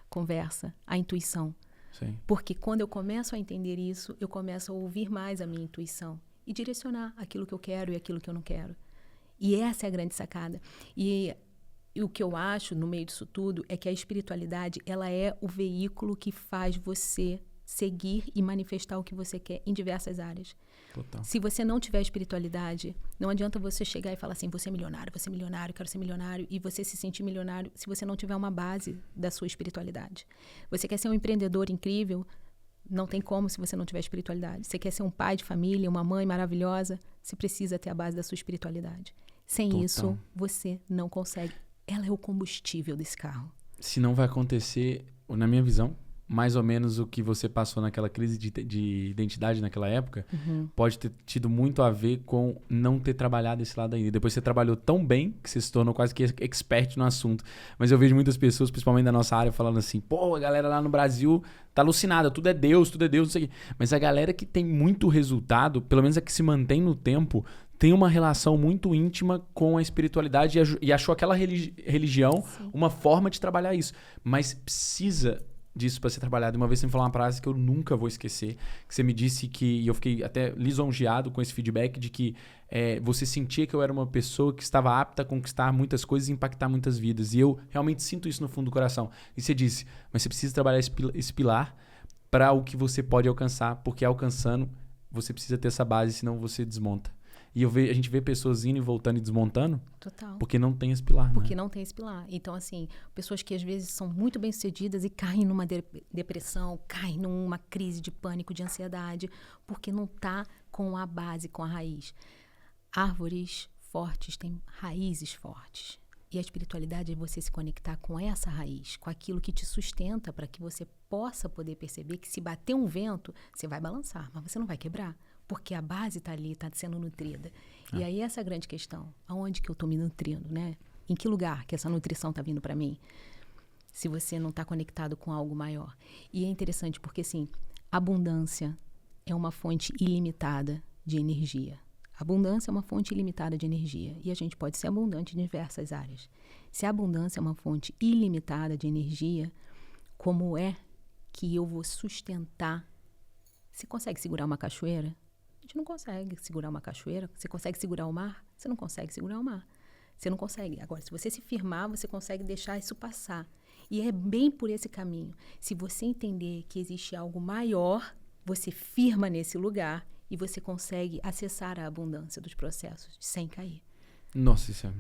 conversa, a intuição. Sim. Porque quando eu começo a entender isso, eu começo a ouvir mais a minha intuição e direcionar aquilo que eu quero e aquilo que eu não quero. E essa é a grande sacada. E o que eu acho no meio disso tudo é que a espiritualidade, ela é o veículo que faz você seguir e manifestar o que você quer em diversas áreas. Total. Se você não tiver espiritualidade, não adianta você chegar e falar assim, vou ser milionário, quero ser milionário, e você se sentir milionário se você não tiver uma base da sua espiritualidade. Você quer ser um empreendedor incrível, não tem como se você não tiver espiritualidade. Você quer ser um pai de família, uma mãe maravilhosa, você precisa ter a base da sua espiritualidade. Sem isso, você não consegue. Ela é o combustível desse carro. Se não vai acontecer, na minha visão, mais ou menos o que você passou naquela crise de identidade naquela época, pode ter tido muito a ver com não ter trabalhado esse lado ainda. Depois você trabalhou tão bem que você se tornou quase que expert no assunto. Mas eu vejo muitas pessoas, principalmente da nossa área, falando assim, pô, a galera lá no Brasil tá alucinada, tudo é Deus, não sei o quê. Mas a galera que tem muito resultado, pelo menos a que se mantém no tempo, tem uma relação muito íntima com a espiritualidade e achou aquela religião uma forma de trabalhar isso. Mas precisa disso para ser trabalhado. Uma vez você me falou uma frase que eu nunca vou esquecer, que você me disse que, e eu fiquei até lisonjeado com esse feedback, de que você sentia que eu era uma pessoa que estava apta a conquistar muitas coisas e impactar muitas vidas. E eu realmente sinto isso no fundo do coração. E você disse, mas você precisa trabalhar esse pilar para o que você pode alcançar, porque alcançando, você precisa ter essa base, senão você desmonta. E a gente vê pessoas indo e voltando e desmontando. Total. Porque não tem esse pilar, Porque não tem esse pilar. Então, assim, pessoas que às vezes são muito bem-sucedidas e caem numa depressão, caem numa crise de pânico, de ansiedade, porque não está com a base, com a raiz. Árvores fortes têm raízes fortes. E a espiritualidade é você se conectar com essa raiz, com aquilo que te sustenta, para que você possa poder perceber que se bater um vento, você vai balançar, mas você não vai quebrar. Porque a base está ali, está sendo nutrida. E aí essa é a grande questão. Aonde que eu estou me nutrindo, né? Em que lugar que essa nutrição está vindo para mim? Se você não está conectado com algo maior. E é interessante porque, assim, abundância é uma fonte ilimitada de energia. Abundância é uma fonte ilimitada de energia. E a gente pode ser abundante em diversas áreas. Se a abundância é uma fonte ilimitada de energia, como é que eu vou sustentar? Você consegue segurar uma cachoeira? A gente não consegue segurar uma cachoeira. Você consegue segurar o mar? Você não consegue segurar o mar. Você não consegue. Agora, se você se firmar, você consegue deixar isso passar. E é bem por esse caminho. Se você entender que existe algo maior, você firma nesse lugar e você consegue acessar a abundância dos processos sem cair. Nossa, isso é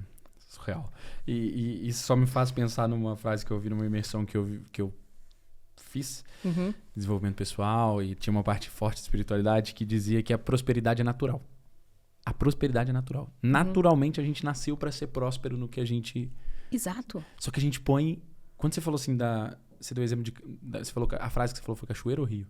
surreal. E isso só me faz pensar numa frase que eu vi numa imersão que eu fiz, desenvolvimento pessoal, e tinha uma parte forte de espiritualidade que dizia que a prosperidade é natural. A prosperidade é natural. Naturalmente a gente nasceu para ser próspero no que a gente... Exato. Só que a gente põe... Quando você falou assim você deu exemplo você falou a frase que você falou foi cachoeira ou rio?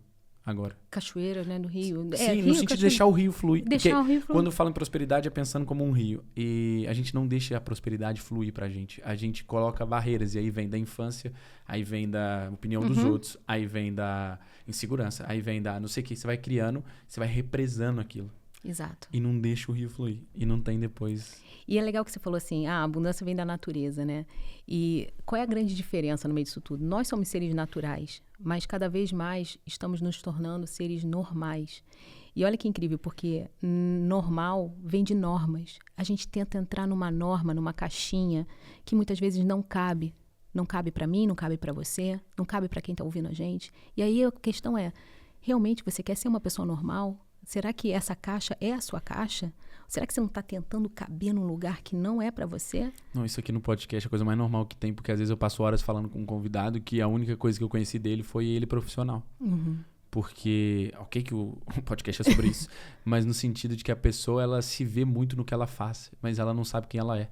agora. Cachoeira, né, do rio. Sim, rio, no sentido de deixar o rio fluir. Deixar o rio fluir. Quando eu falo em prosperidade é pensando como um rio. E a gente não deixa a prosperidade fluir pra gente. A gente coloca barreiras. E aí vem da infância, aí vem da opinião dos outros, aí vem da insegurança, aí vem da não sei o que. Você vai criando, você vai represando aquilo. Exato. E não deixa o rio fluir. E não tem depois... E é legal que você falou assim, a abundância vem da natureza, né? E qual é a grande diferença no meio disso tudo? Nós somos seres naturais, mas cada vez mais estamos nos tornando seres normais. E olha que incrível, porque normal vem de normas. A gente tenta entrar numa norma, numa caixinha, que muitas vezes não cabe. Não cabe para mim, não cabe para você, não cabe para quem está ouvindo a gente. E aí a questão é, realmente você quer ser uma pessoa normal? Será que essa caixa é a sua caixa? Será que você não está tentando caber num lugar que não é para você? Não, isso aqui no podcast é a coisa mais normal que tem, porque às vezes eu passo horas falando com um convidado que a única coisa que eu conheci dele foi ele profissional. Porque, ok que o podcast é sobre isso, mas no sentido de que a pessoa, ela se vê muito no que ela faz, mas ela não sabe quem ela é.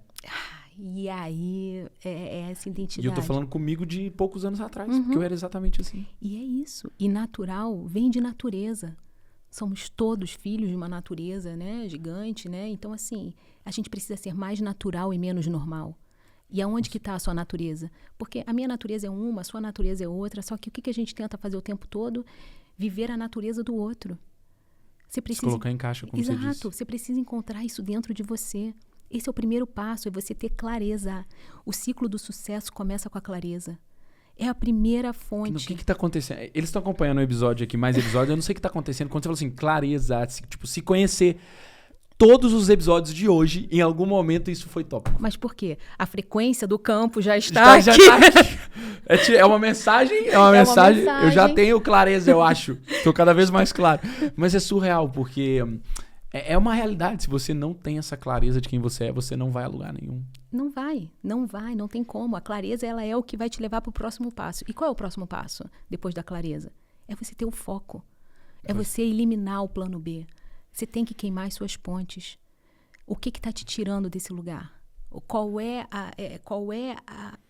E aí, é essa identidade. E eu tô falando comigo de poucos anos atrás, porque eu era exatamente assim. E é isso. E natural vem de natureza. Somos todos filhos de uma natureza, né, gigante, né? Então, assim, a gente precisa ser mais natural e menos normal. E aonde que está a sua natureza? Porque a minha natureza é uma, a sua natureza é outra, só que o que a gente tenta fazer o tempo todo? Viver a natureza do outro. Você precisa... Se colocar em caixa, como você disse. Exato, você precisa encontrar isso dentro de você. Esse é o primeiro passo, é você ter clareza. O ciclo do sucesso começa com a clareza. É a primeira fonte. O que está acontecendo? Eles estão acompanhando o episódio aqui, mais episódio. Eu não sei o que está acontecendo. Quando você falou assim, clareza, tipo, se conhecer. Todos os episódios de hoje, em algum momento, isso foi tópico. Mas por quê? A frequência do campo já está aqui. É uma mensagem? É uma mensagem. Eu já tenho clareza, eu acho. Estou cada vez mais claro. Mas é surreal, porque é uma realidade. Se você não tem essa clareza de quem você é, você não vai a lugar nenhum. Não vai, não tem como. A clareza, ela é o que vai te levar para o próximo passo. E qual é o próximo passo depois da clareza? É você ter o foco. É você eliminar o plano B. Você tem que queimar as suas pontes. O que está te tirando desse lugar? Qual é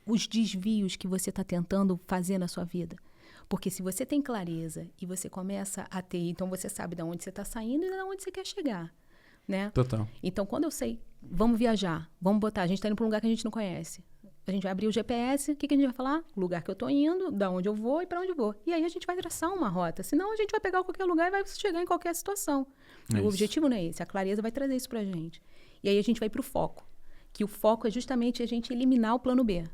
os desvios que você está tentando fazer na sua vida? Porque se você tem clareza e você começa a ter, então você sabe de onde você está saindo e de onde você quer chegar. Né? Total. Então, quando eu sei, vamos viajar, vamos botar, a gente está indo para um lugar que a gente não conhece. A gente vai abrir o GPS, o que a gente vai falar? O lugar que eu estou indo, da onde eu vou e para onde eu vou. E aí a gente vai traçar uma rota. Senão a gente vai pegar qualquer lugar e vai chegar em qualquer situação. O objetivo não é esse. A clareza vai trazer isso para a gente. E aí a gente vai para o foco. Que o foco é justamente a gente eliminar o plano B.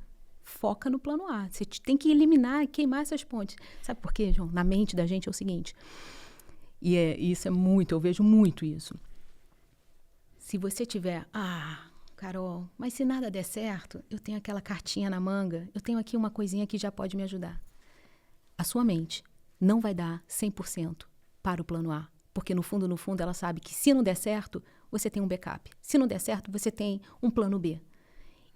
Foca no plano A. Você tem que eliminar, queimar essas pontes. Sabe por quê, João? Na mente da gente é o seguinte. E isso é muito, eu vejo muito isso. Se você tiver, Carol, mas se nada der certo, eu tenho aquela cartinha na manga, eu tenho aqui uma coisinha que já pode me ajudar. A sua mente não vai dar 100% para o plano A, porque no fundo, ela sabe que se não der certo, você tem um backup. Se não der certo, você tem um plano B.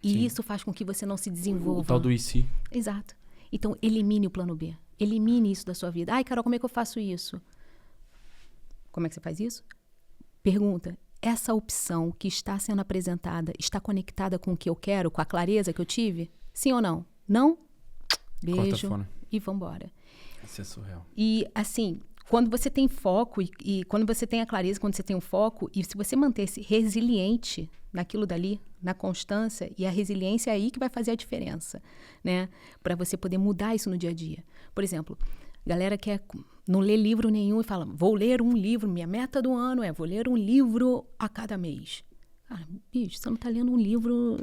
E Sim. Isso faz com que você não se desenvolva. O tal do IC. Exato. Então, elimine o plano B. Elimine isso da sua vida. Ai, Carol, como é que eu faço isso? Como é que você faz isso? Pergunta. Essa opção que está sendo apresentada está conectada com o que eu quero, com a clareza que eu tive? Sim ou não? Não? Beijo e vambora. Isso é surreal. E, assim, quando você tem foco e quando você tem a clareza, quando você tem o foco, e se você manter-se resiliente naquilo dali, na constância, e a resiliência é aí que vai fazer a diferença, né? Para você poder mudar isso no dia a dia. Por exemplo, galera quer não lê livro nenhum e fala, vou ler um livro, minha meta do ano é, vou ler um livro a cada mês. Cara, bicho, você não está lendo um livro,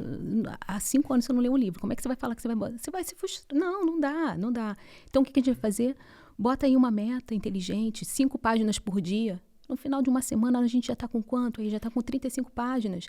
há 5 anos você não lê um livro, como é que você vai falar que você vai se frustrar? Não dá. Então, o que a gente vai fazer? Bota aí uma meta inteligente, 5 páginas por dia. No final de uma semana, a gente já está com quanto? Aí já está com 35 páginas.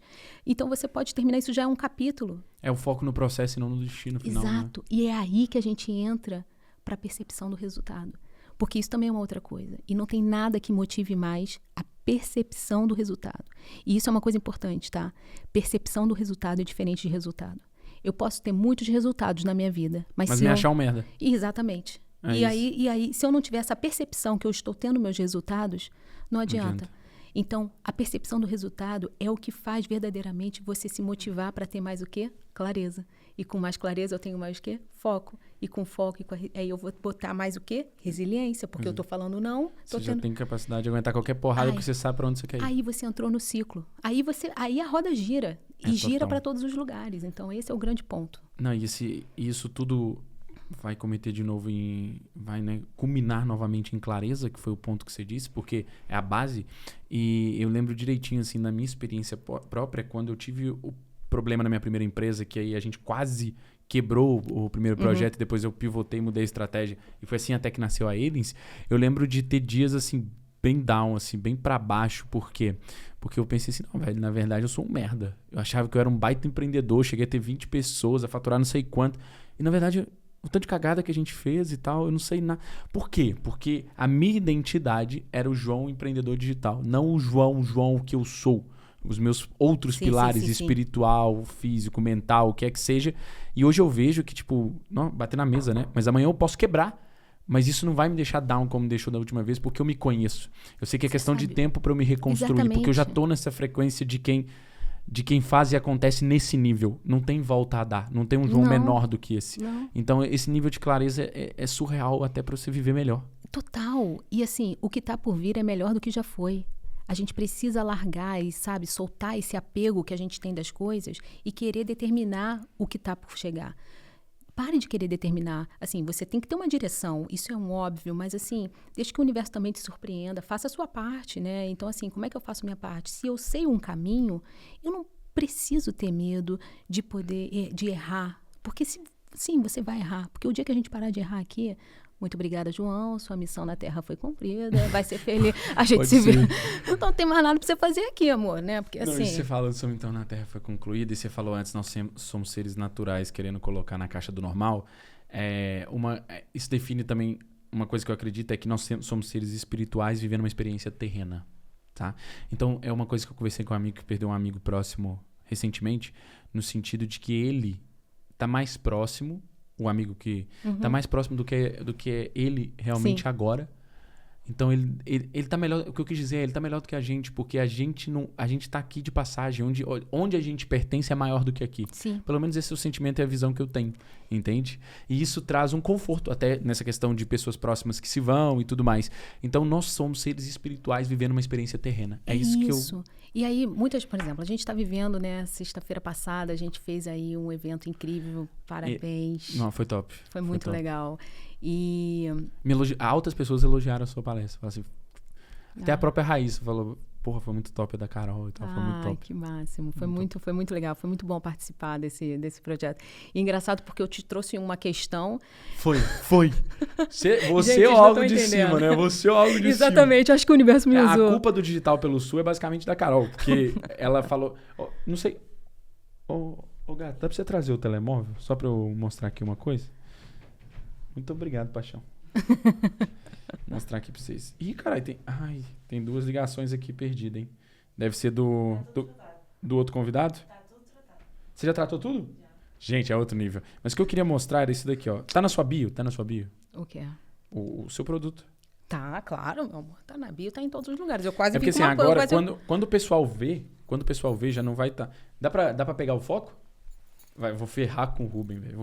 Então, você pode terminar, isso já é um capítulo. É o foco no processo e não no destino final. Exato. Né? E é aí que a gente entra para a percepção do resultado. Porque isso também é uma outra coisa. E não tem nada que motive mais a percepção do resultado. E isso é uma coisa importante, tá? Percepção do resultado é diferente de resultado. Eu posso ter muitos resultados na minha vida, mas se me achar um merda. Exatamente. E aí, se eu não tiver essa percepção que eu estou tendo meus resultados, não adianta. Então, a percepção do resultado é o que faz verdadeiramente você se motivar para ter mais o quê? Clareza. E com mais clareza eu tenho mais o quê? Foco. E com foco, aí eu vou botar mais o quê? Resiliência, porque eu tô falando não. Você já tem capacidade de aguentar qualquer porrada porque você sabe pra onde você quer ir. Aí você entrou no ciclo. Aí a roda gira. E gira para todos os lugares. Então esse é o grande ponto. Não, e isso tudo vai cometer de novo vai, né, culminar novamente em clareza, que foi o ponto que você disse, porque é a base. E eu lembro direitinho, assim, na minha experiência própria, quando eu tive o problema na minha primeira empresa, que aí a gente quase quebrou o primeiro projeto, depois eu pivotei, mudei a estratégia, e foi assim até que nasceu a Aliens. Eu lembro de ter dias, assim, bem down, assim, bem pra baixo. Por quê? Porque eu pensei assim, não, velho, na verdade eu sou um merda. Eu achava que eu era um baita empreendedor, cheguei a ter 20 pessoas, a faturar não sei quanto. E na verdade, o tanto de cagada que a gente fez e tal, eu não sei nada. Por quê? Porque a minha identidade era o João empreendedor digital, não o João que eu sou. Os meus outros pilares, espiritual, físico, mental, o que é que seja. E hoje eu vejo que, tipo, não, bater na mesa, né? Mas amanhã eu posso quebrar. Mas isso não vai me deixar down como me deixou da última vez, porque eu me conheço. Eu sei que é questão de tempo para eu me reconstruir. Exatamente. Porque eu já tô nessa frequência de quem faz e acontece nesse nível. Não tem volta a dar. Não tem um João menor do que esse. Não. Então, esse nível de clareza é surreal até para você viver melhor. Total. E assim, o que tá por vir é melhor do que já foi. A gente precisa largar e, sabe, soltar esse apego que a gente tem das coisas e querer determinar o que tá por chegar. Pare de querer determinar. Assim, você tem que ter uma direção, isso é um óbvio, mas assim, deixe que o universo também te surpreenda, faça a sua parte, né? Então, assim, como é que eu faço a minha parte? Se eu sei um caminho, eu não preciso ter medo de errar. Porque sim, você vai errar. Porque o dia que a gente parar de errar aqui, muito obrigada, João, sua missão na Terra foi cumprida, vai ser feliz, a gente se vê. Não tem mais nada pra você fazer aqui, amor, né? Porque não, assim... Você fala, sua missão na Terra foi concluída, e você falou antes, nós somos seres naturais querendo colocar na caixa do normal. Isso define também uma coisa que eu acredito, é que nós somos seres espirituais vivendo uma experiência terrena, tá? Então, é uma coisa que eu conversei com um amigo que perdeu um amigo próximo recentemente, no sentido de que ele tá mais próximo, o amigo que tá mais próximo do que ele realmente agora. Então ele tá melhor, o que eu quis dizer, ele tá melhor do que a gente, porque a gente tá aqui de passagem, onde a gente pertence é maior do que aqui. Sim. Pelo menos esse é o sentimento e a visão que eu tenho, entende? E isso traz um conforto, até nessa questão de pessoas próximas que se vão e tudo mais. Então nós somos seres espirituais vivendo uma experiência terrena. É isso que eu... E aí, por exemplo, a gente está vivendo, né, sexta-feira passada, a gente fez aí um evento incrível, parabéns. Não, foi top. Foi muito legal. E... Altas pessoas elogiaram a sua palestra. Assim, até a própria Raíssa falou, porra, foi muito top a da Carol e tal, foi muito top. Que máximo. Foi muito legal, foi muito bom participar desse projeto. E engraçado porque eu te trouxe uma questão... Foi. Você gente, ou algo de cima, né? Você ou algo de Exatamente, cima. Acho que o universo me usou. A culpa do Digital pelo Sul é basicamente da Carol, porque ela falou... não sei... Gato, dá pra você trazer o telemóvel? Só pra eu mostrar aqui uma coisa? Muito obrigado, paixão. Vou mostrar aqui pra vocês. Ih, caralho, tem 2 ligações aqui perdidas, hein? Deve ser do outro convidado? Tá tudo tratado. Você já tratou tudo? Já. Gente, é outro nível. Mas o que eu queria mostrar era esse daqui, ó. Tá na sua bio? O quê? O seu produto. Tá, claro, meu amor. Tá na bio, tá em todos os lugares. Eu quase vi porque assim, agora, quando o pessoal vê, já não vai estar... Dá pra pegar o foco? Vou ferrar com o Ruben, velho.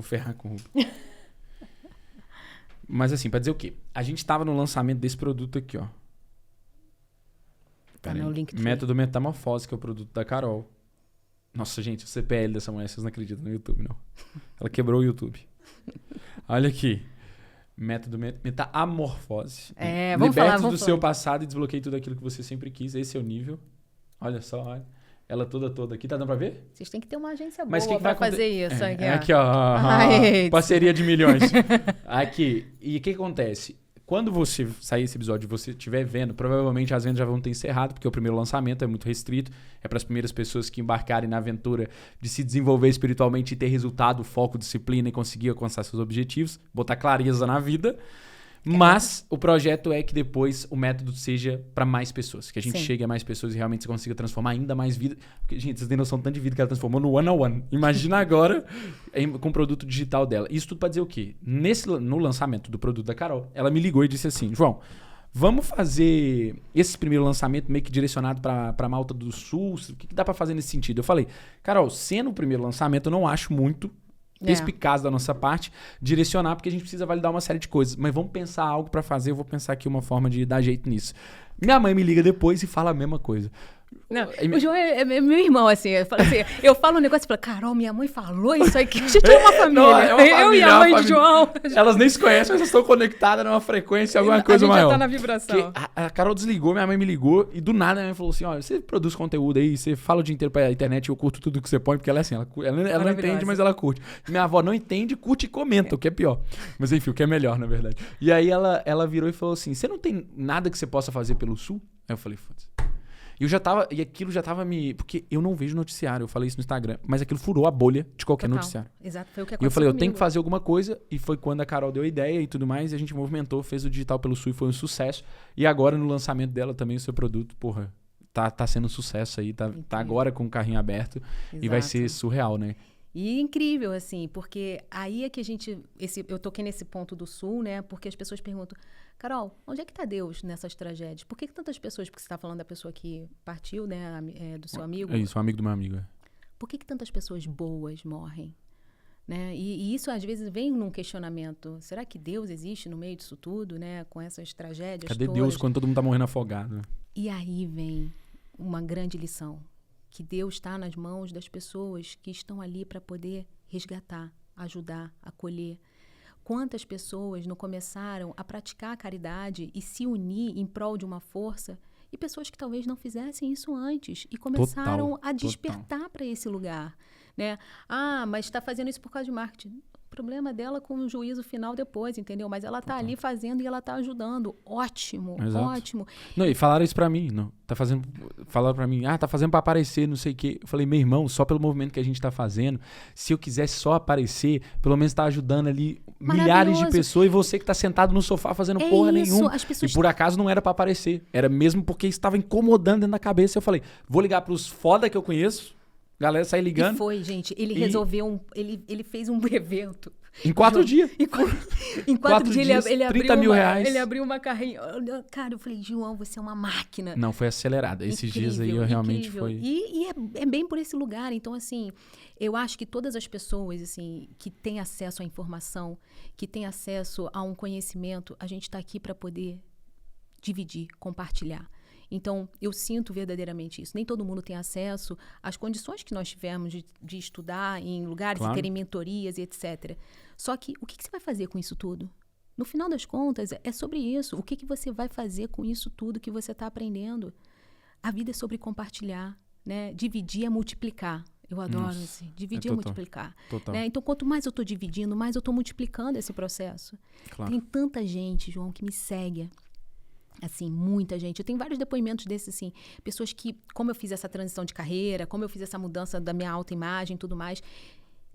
Mas assim, pra dizer o quê? A gente tava no lançamento desse produto aqui, ó. Tá no link. Método Metamorfose, que é o produto da Carol. Nossa, gente, o CPL dessa mulher, vocês não acreditam no YouTube, não. Ela quebrou o YouTube. Olha aqui. Método Metamorfose. Vamos falar do seu passado e desbloqueie tudo aquilo que você sempre quis. Esse é o nível. Olha só, olha. Ela toda aqui. Tá dando pra ver? Vocês têm que ter uma agência boa pra fazer isso. Aqui, ó. Parceria de milhões. Aqui. E o que acontece? Quando você sair esse episódio e você estiver vendo, provavelmente as vendas já vão ter encerrado, porque o primeiro lançamento é muito restrito. É para as primeiras pessoas que embarcarem na aventura de se desenvolver espiritualmente e ter resultado, foco, disciplina e conseguir alcançar seus objetivos. Botar clareza na vida. Mas o projeto é que depois o método seja para mais pessoas. Que a gente chegue a mais pessoas e realmente consiga transformar ainda mais vida. Porque, gente, vocês têm noção do tanto de vida que ela transformou no one-on-one. Imagina agora com o produto digital dela. Isso tudo para dizer o quê? No lançamento do produto da Carol, ela me ligou e disse assim, João, vamos fazer esse primeiro lançamento meio que direcionado para Malta do Sul? O que dá para fazer nesse sentido? Eu falei, Carol, sendo o primeiro lançamento, eu não acho muito perspicaz da nossa parte, direcionar, porque a gente precisa validar uma série de coisas. Mas vamos pensar algo pra fazer, eu vou pensar aqui uma forma de dar jeito nisso. Minha mãe me liga depois e fala a mesma coisa. Não, o João é meu irmão, assim. Eu falo um negócio e falo, Carol, minha mãe falou isso aqui. A gente é uma família. Não, é uma família, eu e a mãe de João. Elas nem se conhecem, mas elas estão conectadas numa frequência, alguma coisa maior. A gente já tá na vibração. A Carol desligou, minha mãe me ligou e do nada minha mãe falou assim, olha, você produz conteúdo aí, você fala o dia inteiro pra internet, eu curto tudo que você põe, porque ela é assim, ela não entende, mas ela curte. Minha avó não entende, curte e comenta, o que é pior. Mas enfim, o que é melhor, na verdade. E aí ela virou e falou assim, você não tem nada que você possa fazer pelo Sul? Aí eu falei, foda-se. E aquilo já tava me... Porque eu não vejo noticiário, eu falei isso no Instagram, mas aquilo furou a bolha de qualquer noticiário. Exato, foi o que aconteceu. E eu falei, comigo. eu tenho que fazer alguma coisa, e foi quando a Carol deu a ideia e tudo mais, e a gente movimentou, fez o Digital pelo Sul e foi um sucesso. E agora no lançamento dela também, o seu produto, porra, tá sendo um sucesso aí, tá agora com o carrinho aberto. Exato. E vai ser surreal, né? E incrível, assim, porque aí é que a gente... eu toquei nesse ponto do Sul, né? Porque as pessoas perguntam, Carol, onde é que tá Deus nessas tragédias? Por que tantas pessoas, porque você está falando da pessoa que partiu, né? Do seu amigo. É isso, um amigo do meu amigo. Por que tantas pessoas boas morrem? Né? E isso, às vezes, vem num questionamento. Será que Deus existe no meio disso tudo, né? Com essas tragédias Cadê todas? Deus quando todo mundo tá morrendo afogado? E aí vem uma grande lição. Que Deus está nas mãos das pessoas que estão ali para poder resgatar, ajudar, acolher. Quantas pessoas não começaram a praticar a caridade e se unir em prol de uma força, e pessoas que talvez não fizessem isso antes e começaram a despertar para esse lugar, né? Ah, mas está fazendo isso por causa de marketing. O problema dela com o juízo final depois, entendeu? Mas ela tá ali fazendo e ela tá ajudando. Ótimo, exato. Ótimo. Não, e falaram isso pra mim, não. Falaram pra mim, tá fazendo pra aparecer, não sei o quê. Eu falei, meu irmão, só pelo movimento que a gente tá fazendo, se eu quisesse só aparecer, pelo menos tá ajudando ali milhares de pessoas e você que tá sentado no sofá fazendo porra nenhuma. E por acaso não era pra aparecer. Era mesmo porque estava incomodando dentro da cabeça. Eu falei, vou ligar pros foda que eu conheço. Galera sai ligando. E foi, gente. Ele resolveu ele fez um evento. Em 4 dias. Em 4 dias ele abriu 30 mil reais. Ele abriu uma carrinha. Cara, eu falei, João, você é uma máquina. Não, foi acelerado. Esses dias aí eu realmente foi... E é bem por esse lugar. Então, assim, eu acho que todas as pessoas, assim, que têm acesso à informação, que têm acesso a um conhecimento, a gente está aqui para poder dividir, compartilhar. Então, eu sinto verdadeiramente isso. Nem todo mundo tem acesso às condições que nós tivemos de estudar em lugares e terem mentorias e etc. Só que, o que você vai fazer com isso tudo? No final das contas, é sobre isso. O que você vai fazer com isso tudo que você está aprendendo? A vida é sobre compartilhar, né? Dividir é multiplicar. Eu adoro, assim. Dividir é multiplicar. Né? Então, quanto mais eu estou dividindo, mais eu estou multiplicando esse processo. Claro. Tem tanta gente, João, que me segue. Assim, muita gente. Eu tenho vários depoimentos desses, assim, pessoas que, como eu fiz essa transição de carreira, como eu fiz essa mudança da minha autoimagem e tudo mais,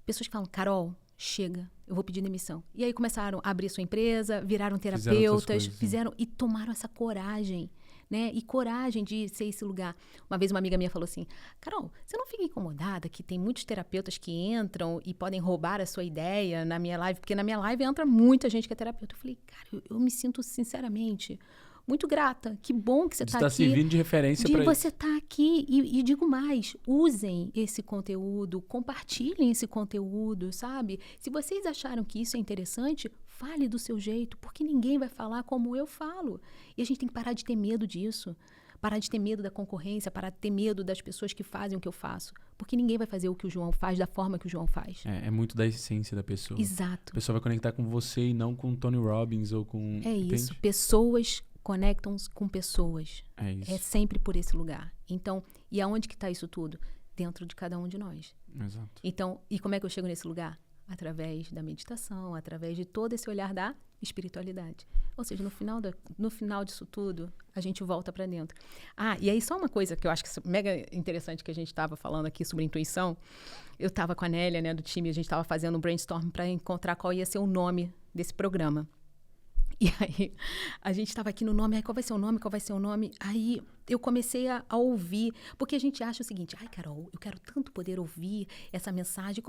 pessoas que falam, Carol, chega, eu vou pedir demissão. E aí começaram a abrir sua empresa, viraram terapeutas, fizeram e tomaram essa coragem, né? E coragem de ser esse lugar. Uma vez uma amiga minha falou assim, Carol, você não fica incomodada que tem muitos terapeutas que entram e podem roubar a sua ideia na minha live? Porque na minha live entra muita gente que é terapeuta. Eu falei, cara, eu me sinto sinceramente muito grata. Que bom que você está aqui. Você está servindo de referência para isso. Você está aqui. E digo mais, usem esse conteúdo, compartilhem esse conteúdo, sabe? Se vocês acharam que isso é interessante, fale do seu jeito, porque ninguém vai falar como eu falo. E a gente tem que parar de ter medo disso. Parar de ter medo da concorrência, parar de ter medo das pessoas que fazem o que eu faço. Porque ninguém vai fazer o que o João faz da forma que o João faz. É muito da essência da pessoa. Exato. A pessoa vai conectar com você e não com o Tony Robbins ou com... É isso. Entende? Pessoas conectam-se com pessoas. É isso. É sempre por esse lugar. Então, e aonde que está isso tudo? Dentro de cada um de nós. Exato. Então, e como é que eu chego nesse lugar? Através da meditação, através de todo esse olhar da espiritualidade. Ou seja, no final disso tudo, a gente volta para dentro. E aí só uma coisa que eu acho que é mega interessante que a gente estava falando aqui sobre intuição. Eu estava com a Nélia, né, do time, a gente estava fazendo um brainstorm para encontrar qual ia ser o nome desse programa. E aí, a gente estava aqui no nome, qual vai ser o nome, qual vai ser o nome? Aí, eu comecei a ouvir, porque a gente acha o seguinte, Carol, eu quero tanto poder ouvir essa mensagem.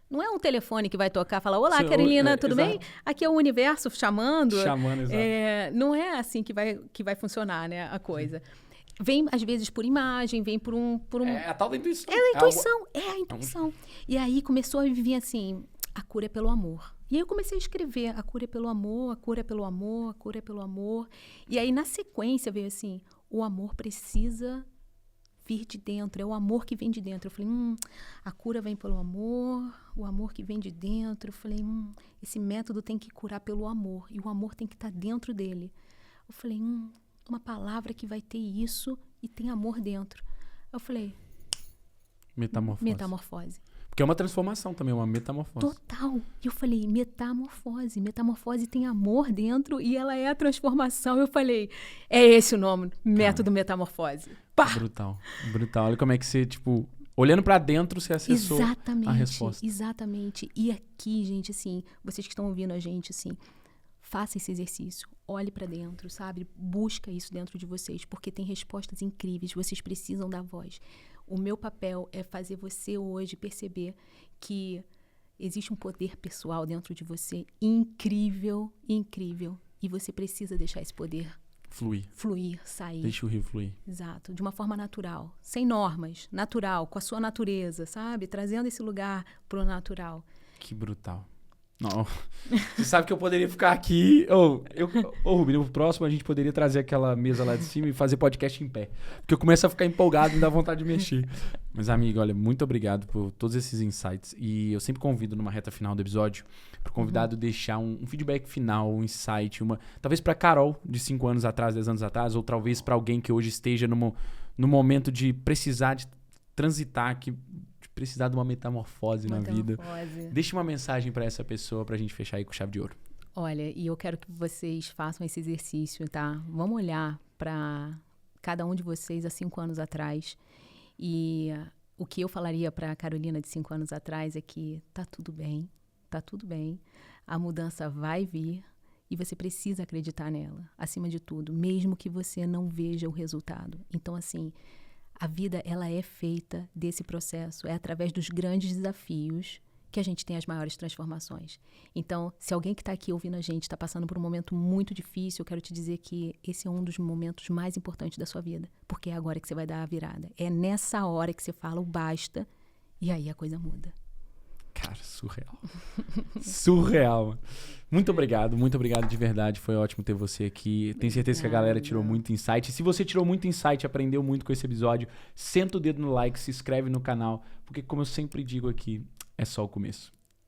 Não é um telefone que vai tocar e falar, olá, Carolina, tudo bem? Aqui é o universo chamando. Exato. Não é assim que vai funcionar, né, a coisa. Vem, às vezes, por imagem, vem por um... É a tal da intuição. É a intuição. E aí, começou a vir assim... a cura é pelo amor. E aí eu comecei a escrever, a cura é pelo amor, a cura é pelo amor, a cura é pelo amor. E aí, na sequência, veio assim, o amor precisa vir de dentro, é o amor que vem de dentro. Eu falei, a cura vem pelo amor, o amor que vem de dentro. Eu falei, esse método tem que curar pelo amor, e o amor tem que estar dentro dele. Eu falei, uma palavra que vai ter isso e tem amor dentro. Eu falei, metamorfose. Porque é uma transformação também, uma metamorfose. Total. E eu falei, metamorfose. Metamorfose tem amor dentro e ela é a transformação. Eu falei, é esse o nome, método metamorfose. Pá! Brutal, brutal. Olha como é que você, tipo, olhando pra dentro, você acessou a resposta. Exatamente. E aqui, gente, assim, vocês que estão ouvindo a gente, assim, faça esse exercício. Olhe pra dentro, sabe? Busca isso dentro de vocês, porque tem respostas incríveis. Vocês precisam da voz. O meu papel é fazer você hoje perceber que existe um poder pessoal dentro de você incrível, incrível. E você precisa deixar esse poder fluir, sair. Deixa o rio fluir. Exato, de uma forma natural, sem normas, natural, com a sua natureza, sabe? Trazendo esse lugar pro natural. Que brutal. Não. Você sabe que eu poderia ficar aqui. Rubinho, no próximo a gente poderia trazer aquela mesa lá de cima e fazer podcast em pé. Porque eu começo a ficar empolgado e me dá vontade de mexer. Mas, amigo, olha, muito obrigado por todos esses insights. E eu sempre convido numa reta final do episódio pro convidado deixar um feedback final, um insight, talvez pra Carol de 5 anos atrás, 10 anos atrás, ou talvez pra alguém que hoje esteja no momento de precisar de transitar aqui. Precisar de uma metamorfose na vida. Deixe uma mensagem para essa pessoa pra gente fechar aí com chave de ouro. Olha, e eu quero que vocês façam esse exercício, tá? Vamos olhar para cada um de vocês há 5 anos atrás. E o que eu falaria para a Carolina de 5 anos atrás é que tá tudo bem, tá tudo bem. A mudança vai vir e você precisa acreditar nela, acima de tudo, mesmo que você não veja o resultado. Então, assim, a vida, ela é feita desse processo. É através dos grandes desafios que a gente tem as maiores transformações. Então, se alguém que está aqui ouvindo a gente está passando por um momento muito difícil, eu quero te dizer que esse é um dos momentos mais importantes da sua vida. Porque é agora que você vai dar a virada. É nessa hora que você fala o basta e aí a coisa muda. Cara, surreal. Surreal. Muito obrigado de verdade. Foi ótimo ter você aqui. Tenho certeza que a galera tirou muito insight. E se você tirou muito insight, aprendeu muito com esse episódio, senta o dedo no like, se inscreve no canal, porque como eu sempre digo aqui, é só o começo.